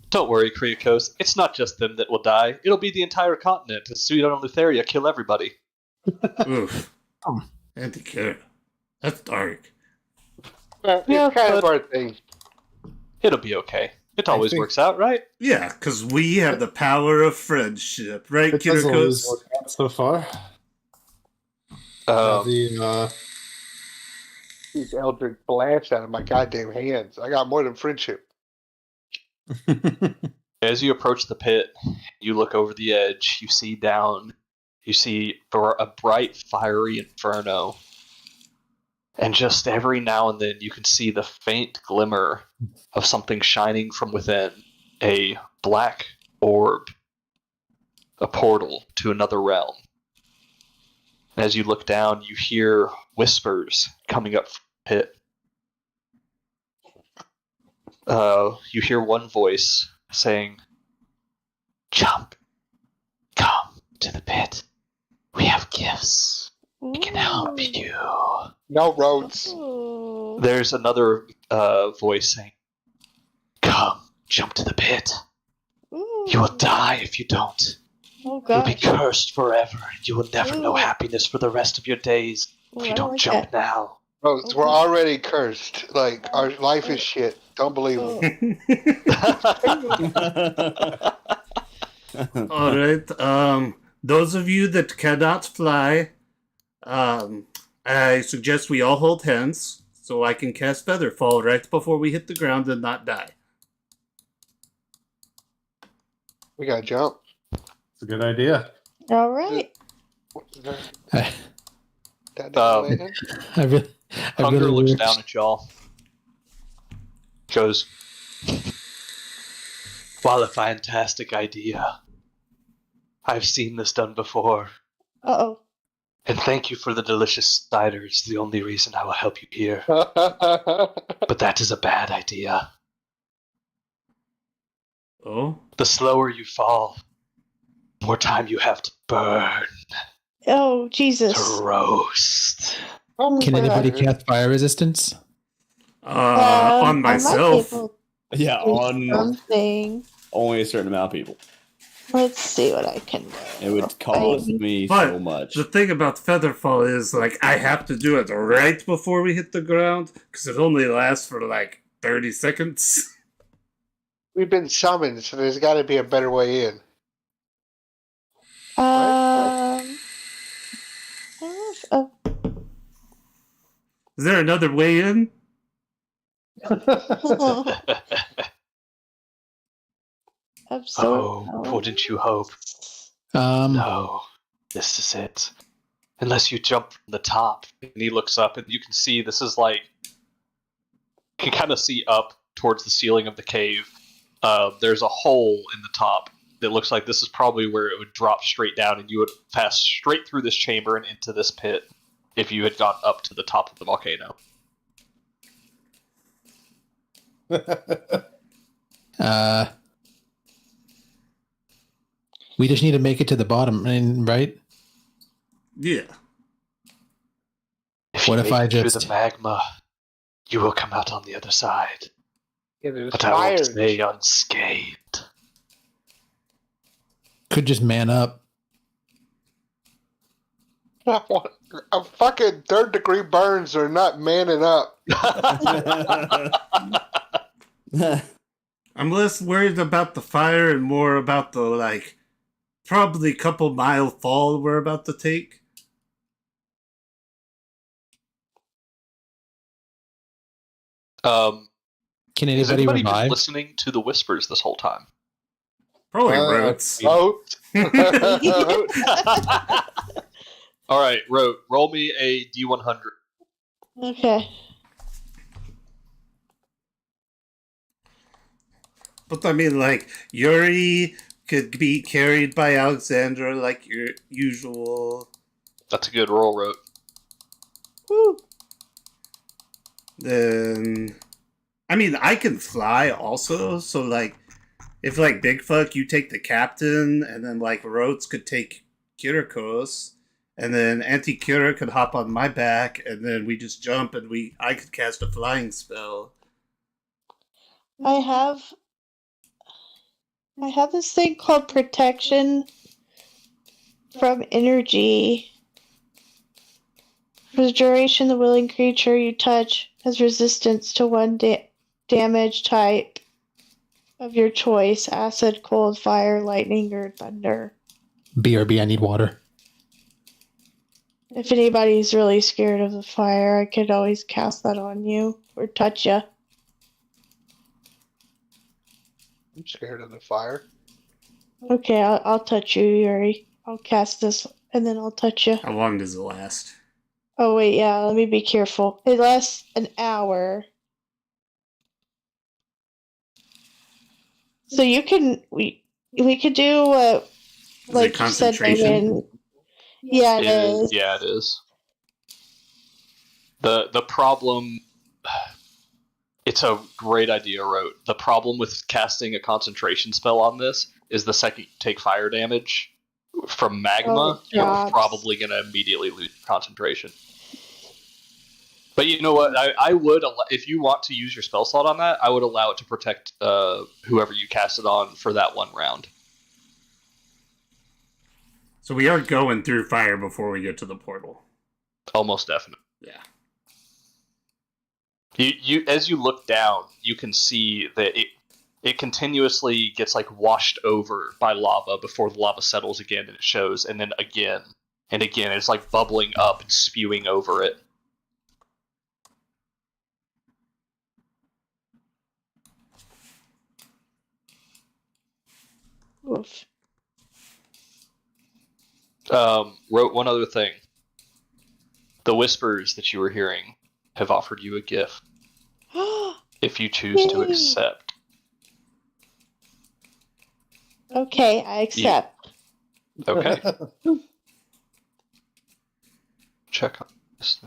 S3: don't worry, Kirikos. It's not just them that will die. It'll be the entire continent. The Suidon and Lutheria kill everybody.
S4: Oof. Auntie Kara. That's dark.
S2: It's
S1: Yeah,
S2: kind of
S3: but-
S2: our thing.
S3: It'll be okay. It always
S5: think-
S3: works out, right?
S4: Yeah, because we have the power of friendship, right,
S5: It does always
S4: Kirikos?
S5: work out so far.
S2: These Eldritch blasts out of my goddamn hands. I got more than friendship.
S3: As you approach the pit, you look over the edge. You see down. You see a bright, fiery inferno. And just every now and then, you can see the faint glimmer of something shining from within. A black orb. A portal to another realm. And as you look down, you hear whispers coming up from the pit. You hear one voice saying,
S8: Jump. Come to the pit. We have gifts. We can help you.
S2: No roads.
S1: Ooh.
S3: There's another voice saying,
S8: Come. Jump to the pit.
S1: Ooh.
S8: You will die if you don't.
S1: Oh
S8: You'll be
S1: gosh.
S8: cursed forever, and you will never know
S1: Ooh.
S8: happiness for the rest of your days
S1: Ooh,
S8: if
S1: I
S8: you don't
S1: like
S8: jump
S1: that.
S8: now.
S2: Roads, we're already cursed. Like, our life is shit. Don't believe them.
S4: All right. Those of you that cannot fly, I suggest we all hold hands so I can cast Featherfall right before we hit the ground and not die.
S2: We gotta jump.
S5: It's a good idea.
S1: All right.
S7: I,
S2: Landon?
S7: I really, I
S3: Hunger
S7: really
S3: looks
S7: wish-
S3: down at y'all. Goes,
S8: While a fantastic idea, I've seen this done before.
S1: Uh-oh.
S8: And thank you for the delicious cider. It's the only reason I will help you here. But that is a bad idea.
S4: Oh?
S8: The slower you fall, the more time you have to burn,
S1: Oh, Jesus.
S8: to roast.
S7: Can anybody cast fire resistance?
S4: On
S1: I might be
S4: myself.
S1: able
S6: Yeah,
S1: to do
S6: on
S1: something.
S6: only a certain amount of people.
S1: Let's see what I can do.
S6: It would cost me
S4: But
S6: so much.
S4: the thing about Featherfall is, like, I have to do it right before we hit the ground, because it only lasts for, like, 30 seconds.
S2: We've been summoned, so there's got to be a better way in.
S1: I don't know
S4: Is there another way in?
S8: Wouldn't you hope?
S7: Um,
S8: No, this is it. Unless you jump from
S3: The top, and he looks up, and you can see this is like you can kind of see up towards the ceiling of the cave. There's a hole in the top that looks like this is probably where it would drop straight down, and you would pass straight through this chamber and into this pit if you had gone up to the top of the volcano.
S7: we just need to make it to the bottom, right?
S4: Yeah.
S8: What
S7: if I
S8: through
S7: just-
S8: the magma, you will come out on the other side.
S2: Yeah, there's
S8: But I will
S2: fire.
S8: stay unscathed.
S7: Could just man up.
S2: A fucking third-degree burns are not manning up.
S4: I'm less worried about the fire and more about the, like, probably couple mile fall we're about to take.
S3: Can
S7: Can
S3: has
S7: anybody
S3: anybody been
S7: revive?
S3: listening to the whispers this whole time?
S4: Probably Roots.
S2: Oh.
S3: All right, roll me a D100.
S1: Okay.
S4: But I mean, like, Yuri could be carried by Alexandra like your usual.
S3: That's a good roll, Rote.
S1: Woo.
S4: Then, I mean, I can fly also, so, like, if, like, Big Fuck, you take the captain, and then, like, Rhodes could take Kirikos, and then Anti-Kira could hop on my back, and then we just jump, and I could cast a flying spell.
S1: I have this thing called protection from energy. For the duration, the willing creature you touch has resistance to one damage type of your choice: acid, cold, fire, lightning, or thunder.
S7: BRB, I need water.
S1: If anybody's really scared of the fire, I could always cast that on you or touch you.
S2: I'm scared of the fire.
S1: Okay, I'll touch you, Yuri. I'll cast this and then I'll touch you.
S4: How long does it last?
S1: Oh wait, yeah, let me be careful. It lasts an hour. So we could do what
S4: Is
S1: like
S4: it
S1: you said,
S4: concentration?
S1: Megan. Yeah, it is.
S3: Yeah, it is. The problem. It's a great idea, Rote. The problem with casting a concentration spell on this is the second you take fire damage from magma, you're
S1: God.
S3: probably going to immediately lose concentration. But you know what? I would, if you want to use your spell slot on that, I would allow it to protect whoever you cast it on for that one round.
S4: So we are going through fire before we get to the portal.
S3: Almost definite.
S4: Yeah.
S3: You as you look down, you can see that it continuously gets like washed over by lava before the lava settles again and it shows, and then again and again. It's like bubbling up and spewing over it.
S1: Oof.
S3: Wrote one other thing. The whispers that you were hearing have offered you a gift if you choose to
S1: Yay.
S3: accept.
S1: Okay, I accept.
S3: Okay. Check on this.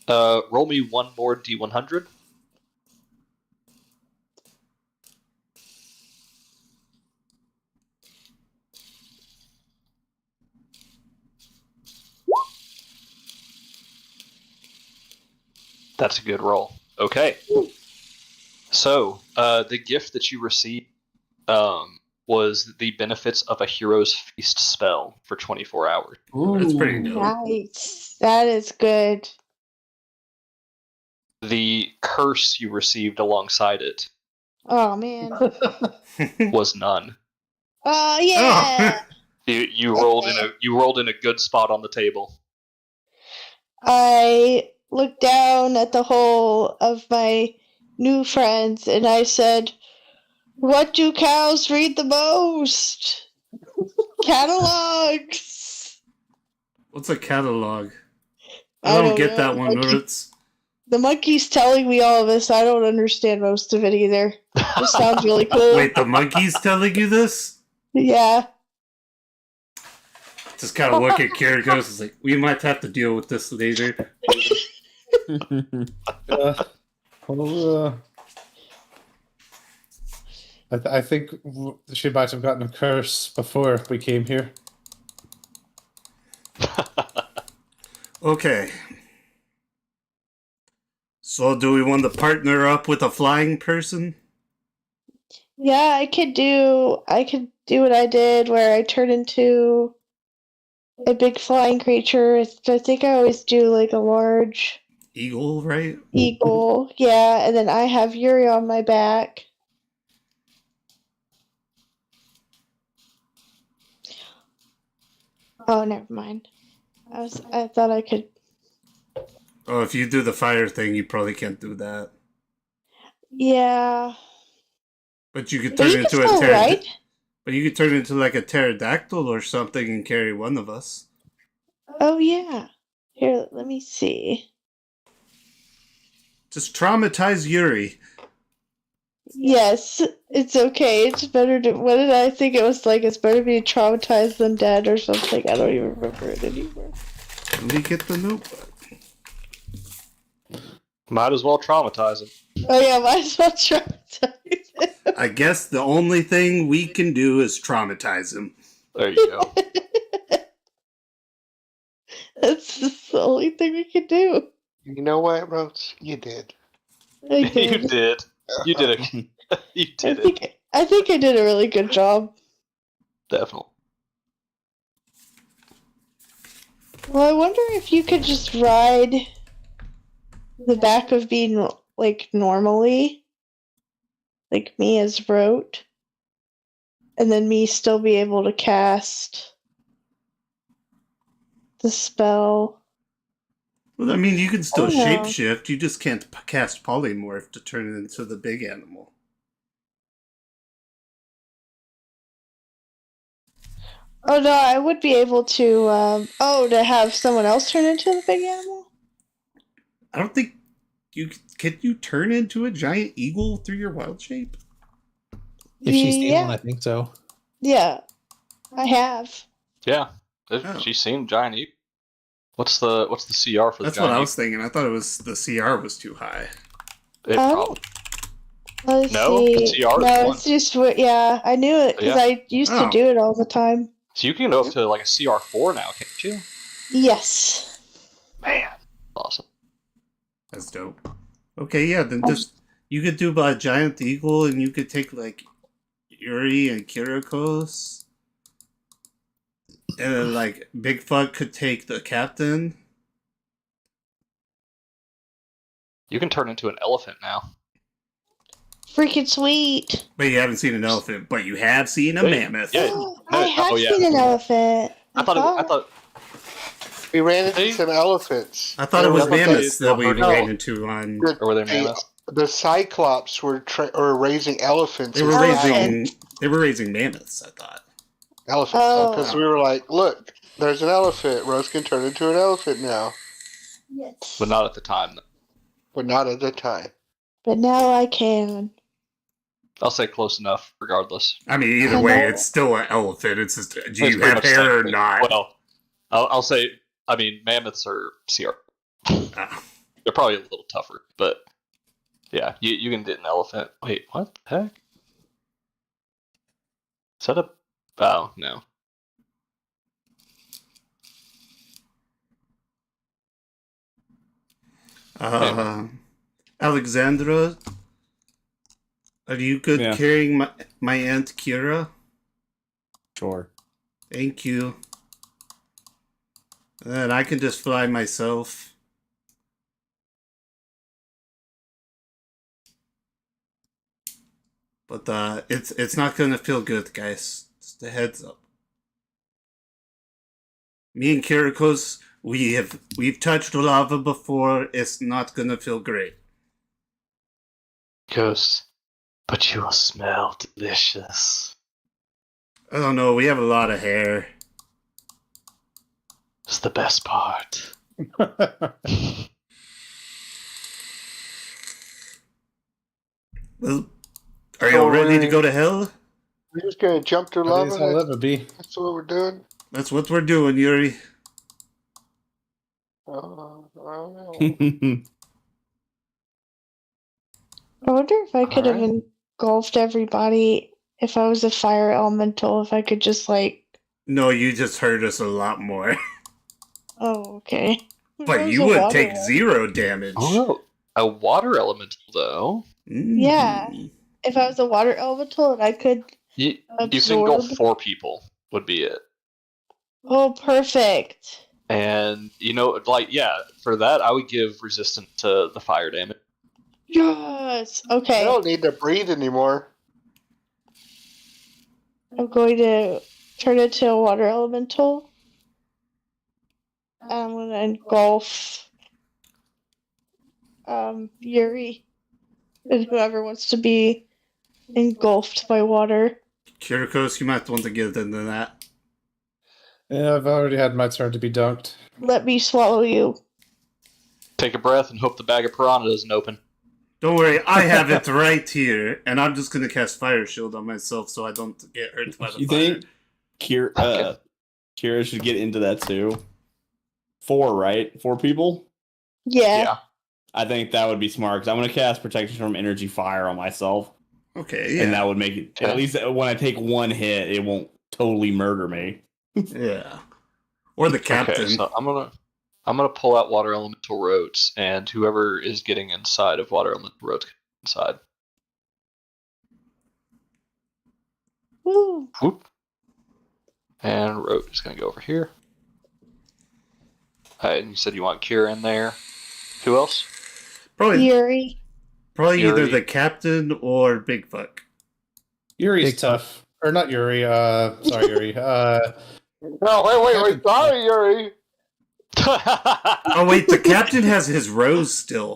S3: Roll me one more D100. That's a good roll. Okay. So, the gift that you received was the benefits of a hero's feast spell for 24 hours.
S4: That's pretty dope.
S1: Nice. That is good.
S3: The curse you received alongside it
S1: Oh man.
S3: was none.
S1: Oh yeah.
S3: You rolled in a good spot on the table.
S1: I looked down at the whole of my new friends and I said, "What do cows read the most? Catalogs."
S4: What's a catalog?
S1: I
S4: I don't
S1: don't
S4: get
S1: know.
S4: that one, Ritz.
S1: The monkey's telling me all of this. I don't understand most of it either. It sounds really cool.
S4: Wait, the monkey's telling you this?
S1: Yeah.
S4: Just kind of look at Kirikos. It's like, we might have to deal with this later.
S5: I think she might have gotten a curse before we came here.
S4: Okay. So, do we want to partner up with a flying person?
S1: Yeah, I could do what I did where I turn into a big flying creature. I think I always do like a large
S4: Eagle, right?
S1: eagle. Yeah, and then I have Yuri on my back. Oh, never mind. I thought I could.
S4: Oh, if you do the fire thing, you probably can't do that.
S1: Yeah.
S4: But you could
S1: But
S4: turn
S1: you can
S4: into
S1: still
S4: a
S1: ride.
S4: But you could turn into like a pterodactyl or something and carry one of us.
S1: Oh yeah. Here, let me see.
S4: Just traumatize Yuri.
S1: Yes, it's okay. It's better to. What did I think it was like? It's better to be traumatized than dead or something. I don't even remember it anymore.
S4: Let me get the notebook.
S3: Might as well traumatize him.
S1: Oh yeah, might as well traumatize him.
S4: I guess the only thing we can do is traumatize him.
S3: There you go.
S1: That's just the only thing we can do.
S2: You know what, Rose? You did.
S1: I
S3: You
S1: did.
S3: did. You did it. You did it.
S1: I think I did a really good job.
S3: Definitely.
S1: Well, I wonder if you could just ride the back of being like normally, like me as Rote, and then me still be able to cast the spell.
S4: Well, I mean, you can still
S1: Oh, no.
S4: shapeshift. You just can't cast polymorph to turn it into the big animal.
S1: Oh no, I would be able to. To have someone else turn into the big animal.
S4: I don't think you can. You turn into a giant eagle through your wild shape?
S7: If she's seen
S1: Yeah.
S7: one, I think so.
S1: Yeah, I have.
S3: Yeah.
S4: Oh.
S3: She's seen giant eagle. What's the CR for the
S4: That's
S3: giant
S4: what I was thinking. I thought it was the CR was too high.
S3: It probably.
S1: Let's
S3: No,
S1: see.
S3: the CR is
S1: No,
S3: one.
S1: it's just yeah. I knew it because
S3: Yeah.
S1: I used to
S4: Oh.
S1: do it all the time.
S3: So you can go up to like a CR4 now, can't you?
S1: Yes.
S3: Man, awesome.
S4: That's dope. Okay, yeah, then just you could do a giant eagle, and you could take like Yuri and Kirikos, and then like Bigfoot could take the captain.
S3: You can turn into an elephant now.
S1: Freaking sweet.
S4: But you haven't seen an elephant, but you have seen a
S3: Yeah,
S4: mammoth.
S3: yeah.
S1: I have
S3: Oh, yeah.
S1: seen an elephant.
S3: I thought
S2: We ran into
S3: Hey.
S2: some elephants.
S4: I thought it was
S3: I thought they-
S4: mammoths that we
S3: No.
S4: ran into on.
S3: or were they
S2: The-
S3: mammoths?
S2: The Cyclops were raising elephants.
S4: They were
S1: Elephant.
S4: raising mammoths. I thought.
S2: elephants
S1: Oh.
S2: because we were like, look, there's an elephant. Rose can turn into an elephant now,
S1: Yes.
S3: But not at the time.
S2: but not at the time.
S1: But now I can.
S3: I'll say close enough, regardless.
S4: I mean, either way, it's still an elephant. It's just, do
S3: It's
S4: you
S3: pretty
S4: have
S3: much
S4: hair or
S3: same thing.
S4: not?
S3: Well, I'll say, I mean, mammoths are CR.
S4: Ah.
S3: They're probably a little tougher, but yeah, you can get an elephant. Wait, what the heck? Is that a... Oh, no.
S4: Alexandra, Are you good
S6: Yeah.
S4: carrying my Aunt Kira?
S6: Sure.
S4: Thank you. Then I can just fly myself. But it's not gonna feel good, guys. Just a heads up. Me and Kirikos, we've touched lava before. It's not gonna feel great.
S8: Ghost, but you will smell delicious.
S4: I don't know. We have a lot of hair.
S8: It's the best part.
S4: Well, are you ready to go to hell?
S2: We're just gonna jump through
S5: Ready
S2: lava.
S5: as I'll ever be.
S2: That's what we're doing.
S4: That's what we're doing, Yuri.
S2: I don't know.
S1: I wonder if I could have
S8: Alright.
S1: engulfed everybody if I was a fire elemental, if I could just like.
S4: No, you just hurt us a lot more.
S1: Oh, okay. If I
S4: But
S1: was
S4: you
S1: a
S4: would
S1: water
S4: take
S1: one-
S4: 0 damage.
S3: Oh no, a water elemental though.
S1: Yeah. If I was a water elemental and I could
S3: You can
S1: absorb.
S3: go 4 people would be it.
S1: Oh, perfect.
S3: And for that I would give resistance to the fire damage.
S1: Yes.
S2: I
S1: Okay.
S2: don't need to breathe anymore.
S1: I'm going to turn into a water elemental. I'm going to engulf Yuri and whoever wants to be engulfed by water.
S4: Kirikos, you might want to get into that.
S5: Yeah, I've already had my turn to be dunked.
S1: Let me swallow you.
S3: Take a breath and hope the bag of piranha doesn't open.
S4: Don't worry, I have it right here, and I'm just gonna cast Fire Shield on myself so I don't get hurt by the
S6: You
S4: fire.
S6: think Kira should get into that too? 4, right? 4 people?
S1: Yeah.
S6: I think that would be smart because I'm going to cast Protection from Energy Fire on myself.
S4: Okay, yeah.
S6: And that would make it, at least when I take 1 hit, it won't totally murder me.
S4: Yeah. Or the captain.
S3: Okay, so I'm gonna pull out water elemental roads, and whoever is getting inside of water elemental roads get inside.
S1: Woo.
S3: Whoop. And road is gonna go over here. And you said you want Kira in there. Who else?
S4: Probably
S1: Yuri.
S4: either
S3: Yuri.
S4: the captain or Big Fuck.
S5: Yuri's
S7: Big
S5: tough. Or not Yuri, sorry, Yuri.
S2: No, wait. Sorry, Yuri.
S4: Oh wait, the captain has his rose still.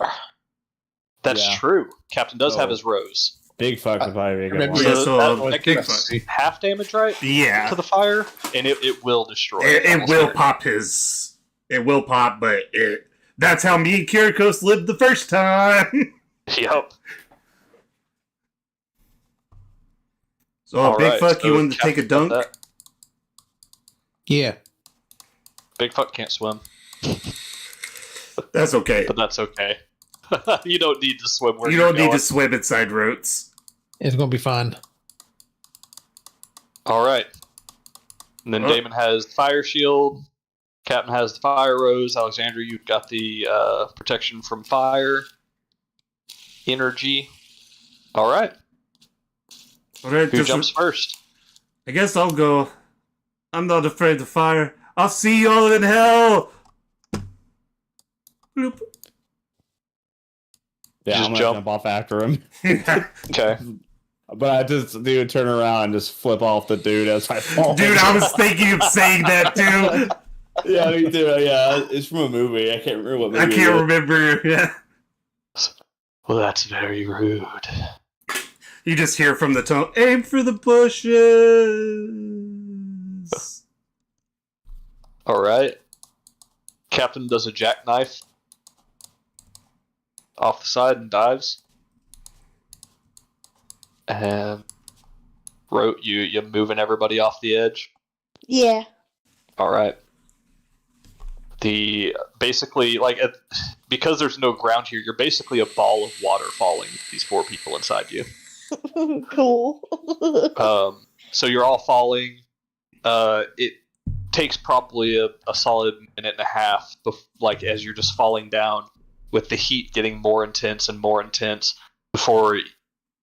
S3: That's
S6: Yeah.
S3: true. Captain does have
S6: Oh.
S3: his rose.
S6: Big fuck if I ever get
S5: remember-
S6: one.
S4: Yeah,
S3: So
S4: so
S3: that
S4: Big
S3: gives
S4: Fuck.
S3: half damage, right?
S4: Yeah.
S3: To the fire, and it will destroy
S4: It
S3: almost
S4: will
S3: everything.
S4: pop his. It will pop, but that's how me and Kirikos lived the first time.
S3: Yep.
S4: So,
S3: All
S4: Big
S3: right,
S4: Fuck, you
S3: so
S4: wanted to take a
S3: Captain got
S4: dunk?
S3: that.
S7: Yeah.
S3: Big Fuck can't swim,
S4: That's okay.
S3: but that's okay. You don't need to swim where
S4: You
S3: you're
S4: don't need
S3: going.
S4: to swim inside roads.
S7: It's going to be fun.
S3: All right. And then
S4: Oh.
S3: Damon has fire shield. Captain has the fire rose. Alexandra, you've got the protection from fire. Energy. All right.
S4: All right,
S3: Who jumps first?
S4: I guess I'll go. I'm not afraid of fire. I'll see you all in hell. Bloop.
S6: Yeah,
S3: Just
S6: I'm going to
S3: jump.
S6: jump off after him.
S3: Okay.
S6: But I just do turn around and just flip off the dude as I fall.
S4: Dude, I was thinking of saying that too.
S6: Yeah, me too. Yeah, it's from a movie. I can't remember what movie.
S4: I can't
S6: it is.
S4: remember. Yeah.
S8: Well, that's very rude.
S4: You just hear from the tone, aim for the bushes.
S3: All right. Captain does a jackknife off the side and dives. And Rote, you moving everybody off the edge.
S1: Yeah.
S3: All right. Because there's no ground here, you're basically a ball of water falling with these 4 people inside you.
S1: Cool.
S3: So you're all falling. It takes probably a solid minute and a half, as you're just falling down, with the heat getting more intense and more intense, before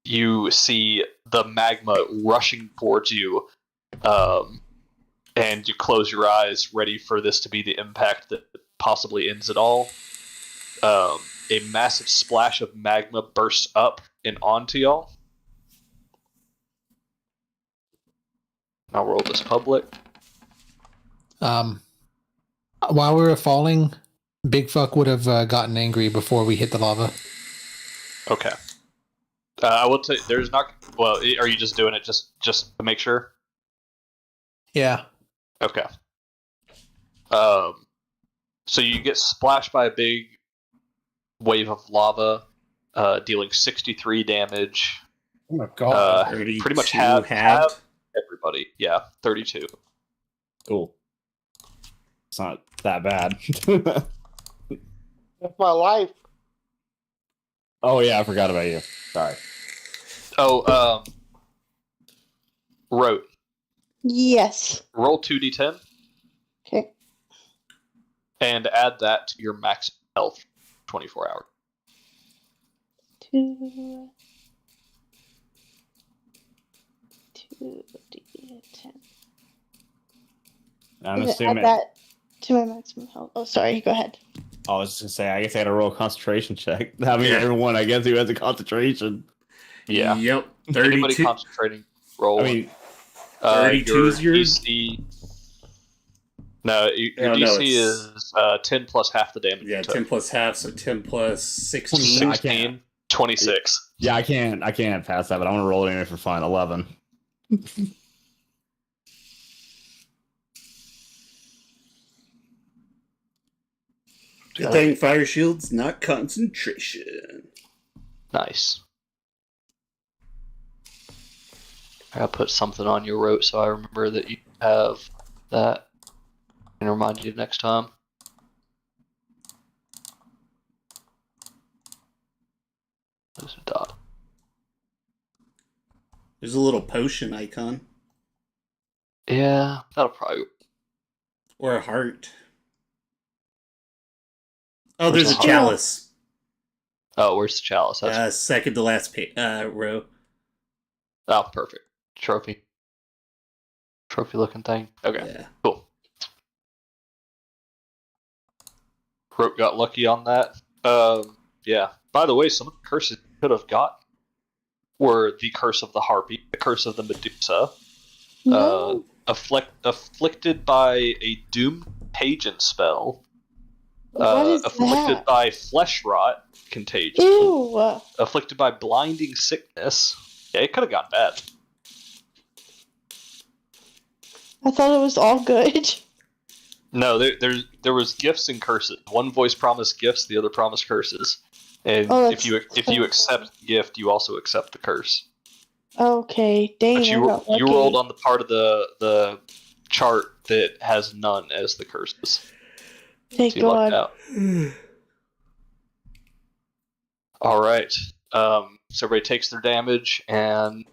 S3: you see the magma rushing towards you, and you close your eyes, ready for this to be the impact that possibly ends it all. A massive splash of magma bursts up and onto y'all. I'll roll this public.
S7: While we were falling, Big Fuck would have gotten angry before we hit the lava.
S3: Okay. I will tell you, there's not. Well, are you just doing it just to make sure?
S7: Yeah.
S3: Okay. So you get splashed by a big wave of lava, dealing 63 damage.
S5: Oh my god.
S3: Pretty much half everybody. Yeah, 32.
S6: Cool. It's not that bad.
S2: That's my life.
S6: Oh yeah, I forgot about you. Sorry.
S3: Oh, Rote.
S1: Yes.
S3: Roll 2d10
S1: Okay.
S3: and add that to your max health 24 hours.
S1: 2 2d10.
S6: I'm
S1: Add
S6: assuming.
S1: that to my maximum health. Oh, sorry. Go ahead.
S6: I was just gonna say, I guess I gotta roll a concentration check. I mean, everyone, I guess, who has a concentration.
S3: Yeah.
S4: Yep.
S3: Anybody
S4: 32.
S3: concentrating, roll.
S6: I mean,
S4: 32 is
S3: your
S4: yours?
S3: DC. No, your
S4: Oh, no,
S3: DC
S4: it's-
S3: is 10 plus half the damage.
S4: Yeah,
S3: you took.
S4: 10 plus half, so 10 plus 16.
S3: 16, 26.
S6: yeah, I can't pass that, but I'm gonna roll it anyway for fun. 11.
S4: Good thing fire shield's not concentration.
S3: Nice. I gotta put something on your rote so I remember that you have that and remind you next time. There's a dot.
S4: There's a little potion icon.
S3: Yeah, that'll probably.
S4: Or a heart. Oh, there's a
S3: Where's the
S4: chalice.
S3: Oh, where's the chalice? That's
S4: Second to last row.
S3: oh, perfect. Trophy looking thing. Okay,
S4: Yeah.
S3: cool. Rope got lucky on that. Yeah. By the way, some of the curses you could have got were the curse of the harpy, the curse of the Medusa,
S1: No.
S3: afflicted by a doomed pagan spell,
S1: What is
S3: afflicted
S1: that?
S3: by flesh rot contagion,
S1: Ew.
S3: afflicted by blinding sickness. Yeah, it could have gotten bad.
S1: I thought it was all good.
S3: No, there was gifts and curses. One voice promised gifts, the other promised curses. And
S1: Oh,
S3: if you accept the gift, you also accept the curse.
S1: Okay. Dang.
S3: But
S1: I got lucky.
S3: you rolled on the part of the chart that has none as the curses.
S1: Thank
S3: So you lucked
S1: God.
S3: out. All right. So everybody takes their damage, and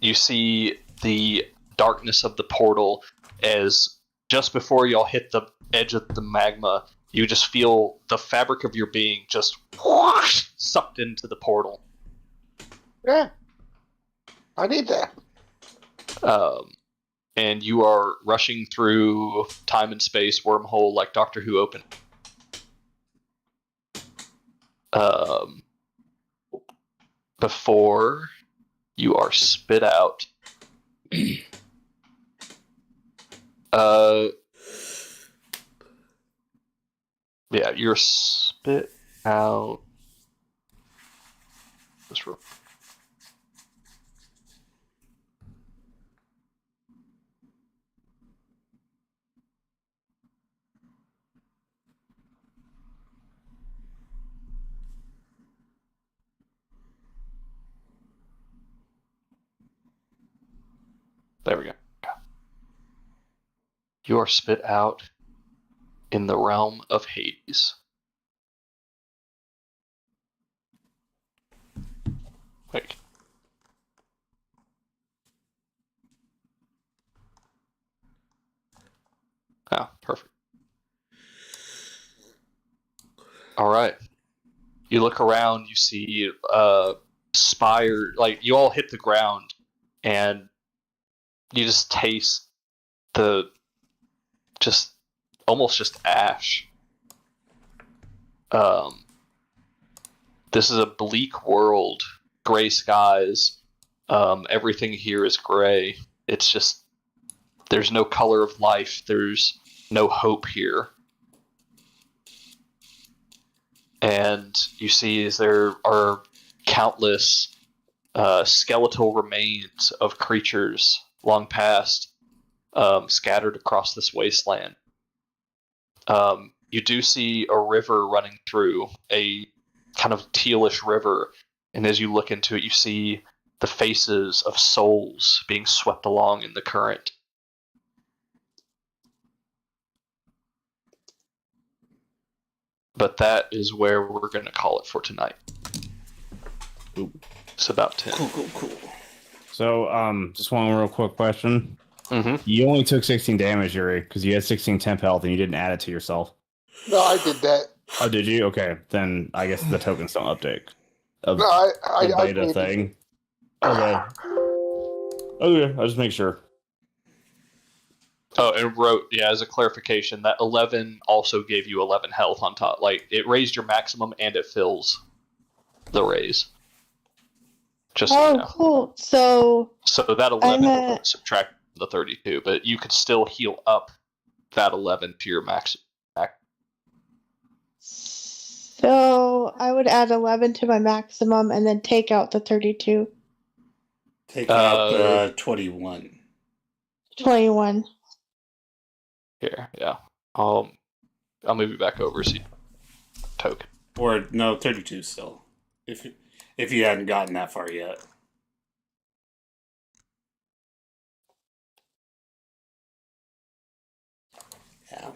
S3: you see the darkness of the portal as just before y'all hit the edge of the magma, you just feel the fabric of your being just whoosh, sucked into the portal.
S2: Yeah. I need that.
S3: And you are rushing through time and space wormhole like Doctor Who opened. Before you are spit out. Yeah, you're spit out. This room. There we go. You are spit out in the realm of Hades. Wait. Ah, perfect. All right. You look around, you see spire, like you all hit the ground, and you just taste the almost just ash. This is a bleak world, gray skies. Everything here is gray. It's just, there's no color of life. There's no hope here. And you see as there are countless skeletal remains of creatures long past, scattered across this wasteland. You do see a river running through, a kind of tealish river, and as you look into it, you see the faces of souls being swept along in the current. But that is where we're going to call it for tonight.
S6: Ooh.
S3: It's about 10.
S4: Cool.
S6: So, just one real quick question.
S3: Mm-hmm.
S6: You only took 16 damage, Yuri, because you had 16 temp health and you didn't add it to yourself.
S2: No, I did that.
S6: Oh, did you? Okay, then I guess the tokens don't update.
S2: No, I
S6: beta
S2: did.
S6: thing. Okay. Okay, I'll just make sure.
S3: Oh, and wrote, as a clarification, that 11 also gave you 11 health on top. Like, it raised your maximum and it fills the raise. Just so you know.
S1: Cool.
S3: So that 11 will subtract the 32, but you could still heal up that 11 to your max.
S1: So I would add 11 to my maximum and then take out the 32.
S4: Take out 21.
S1: 21.
S3: Here, yeah. I'll move you back over so you token.
S4: Or no, 32 still. If you hadn't gotten that far yet. Ow.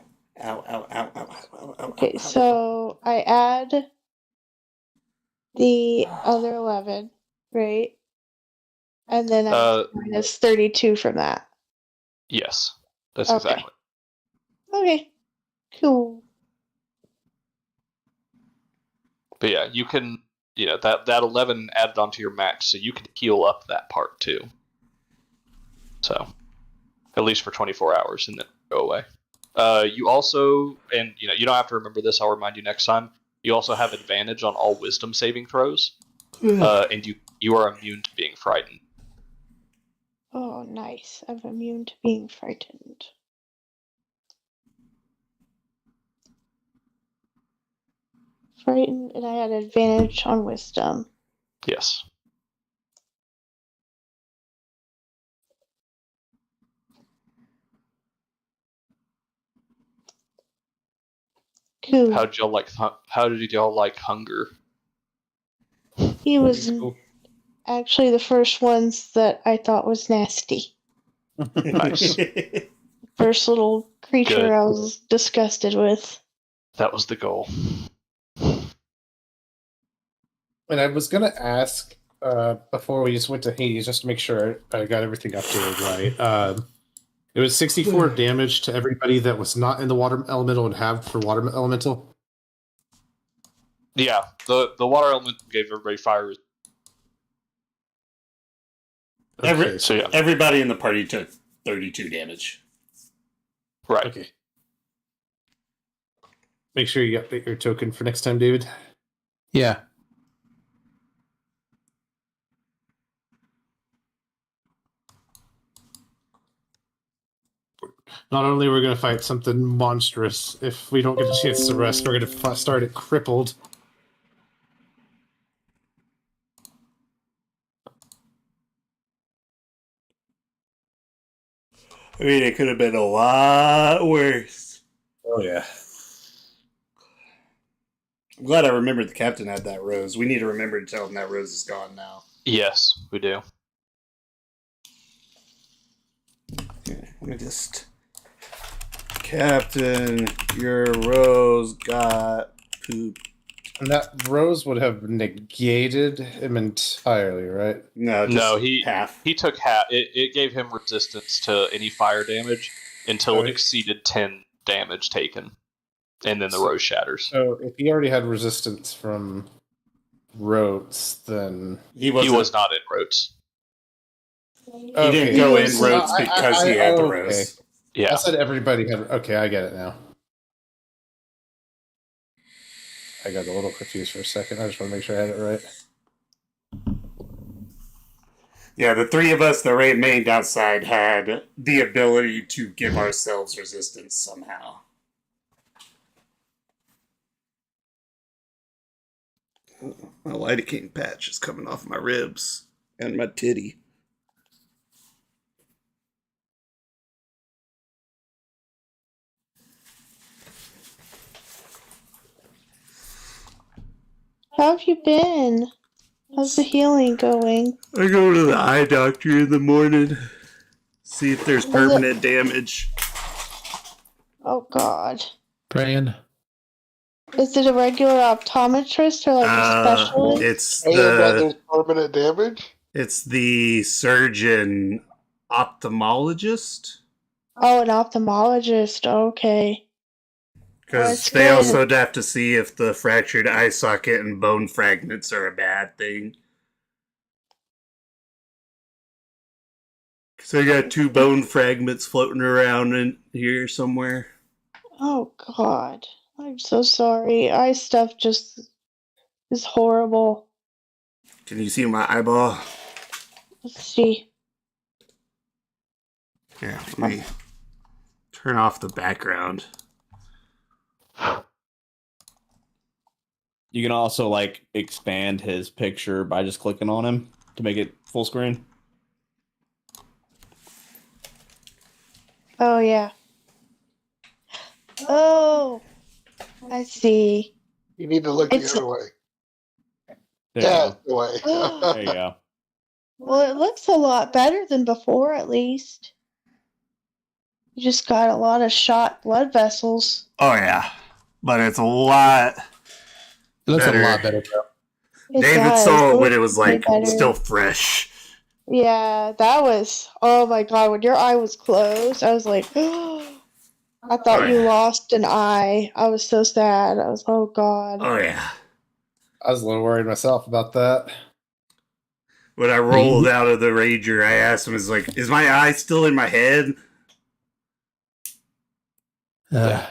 S1: Okay, so I add the other 11, right? And then I minus 32 from that.
S3: Yes, that's
S1: Okay.
S3: exactly.
S1: Okay, cool.
S3: But yeah, you can, that 11 added onto your max, so you can heal up that part too. So, at least for 24 hours, and then go away. You also, and you don't have to remember this, I'll remind you next time, you also have advantage on all wisdom saving throws, and you are immune to being frightened.
S1: Oh, nice. I'm immune to being frightened. Frightened, and I had advantage on wisdom.
S3: Yes.
S1: Cool.
S3: How did y'all like hunger?
S1: He was actually the first ones that I thought was nasty.
S3: Nice.
S1: First little creature
S3: Good.
S1: I was disgusted with.
S3: That was the goal.
S5: And I was gonna ask before we just went to Hades, just to make sure I got everything updated right. It was 64 damage to everybody that was not in the water elemental and halved for water elemental.
S3: Yeah, the water element gave everybody fire.
S5: Okay,
S4: Everybody in the party took 32 damage.
S3: Right.
S5: Okay. Make sure you update your token for next time, David.
S7: Yeah.
S5: Not only are we going to fight something monstrous, if we don't get a chance to rest, we're going to start it crippled.
S4: I mean, it could have been a lot worse.
S5: Oh, yeah.
S4: I'm glad I remembered the captain had that rose. We need to remember to tell him that rose is gone now.
S3: Yes, we do.
S4: Okay, let me just... Captain, your rose got pooped.
S5: And that rose would have negated him entirely, right?
S4: No,
S3: he
S4: half.
S3: He took half. It gave him resistance to any fire damage until it exceeded 10 damage taken, and then the rose shatters.
S5: So if he already had resistance from Rotes, then
S3: He was not in Rotes.
S4: He didn't go in Rotes because he had the rose.
S3: Yeah.
S5: I said everybody had. Okay, I get it now. I got a little confused for a second. I just want to make sure I had it right.
S4: Yeah, the three of us that remained outside had the ability to give ourselves resistance somehow. My lidocaine patch is coming off my ribs and my titty.
S1: How have you been? How's the healing going?
S4: I go to the eye doctor in the morning, see if there's permanent damage.
S1: Oh God.
S7: Praying.
S1: Is it a regular optometrist or like a specialist?
S4: It's
S2: And there's permanent damage?
S4: It's the surgeon ophthalmologist.
S1: Oh, an ophthalmologist. Okay.
S4: Because
S1: That's
S4: they
S1: good.
S4: also have to see if the fractured eye socket and bone fragments are a bad thing. So I got 2 bone fragments floating around in here somewhere.
S1: Oh God. I'm so sorry. Eye stuff just is horrible.
S4: Can you see my eyeball?
S1: Let's see.
S4: Yeah, let me turn off the background.
S6: You can also like expand his picture by just clicking on him to make it full screen.
S1: Oh yeah. Oh, I see.
S2: You need to look
S1: It's-
S2: the other way.
S6: There
S2: Yeah,
S6: you
S2: the
S6: go.
S2: way.
S6: There you go.
S1: Well, it looks a lot better than before, at least. You just got a lot of shot blood vessels.
S4: Oh yeah, but it's a lot.
S7: It looks
S4: Better.
S7: a lot better, bro.
S1: It
S4: David
S1: does.
S4: saw it when
S1: looks
S4: it was
S1: way
S4: like
S1: better.
S4: still fresh.
S1: Yeah, that was. Oh my God, when your eye was closed, I was like, I thought
S4: Oh,
S1: you
S4: yeah.
S1: lost an eye. I was so sad. I was, oh God.
S4: Oh yeah.
S5: I was a little worried myself about that.
S4: When I rolled out of the Rager, I asked him, "Is my eye still in my head?"
S7: Uh,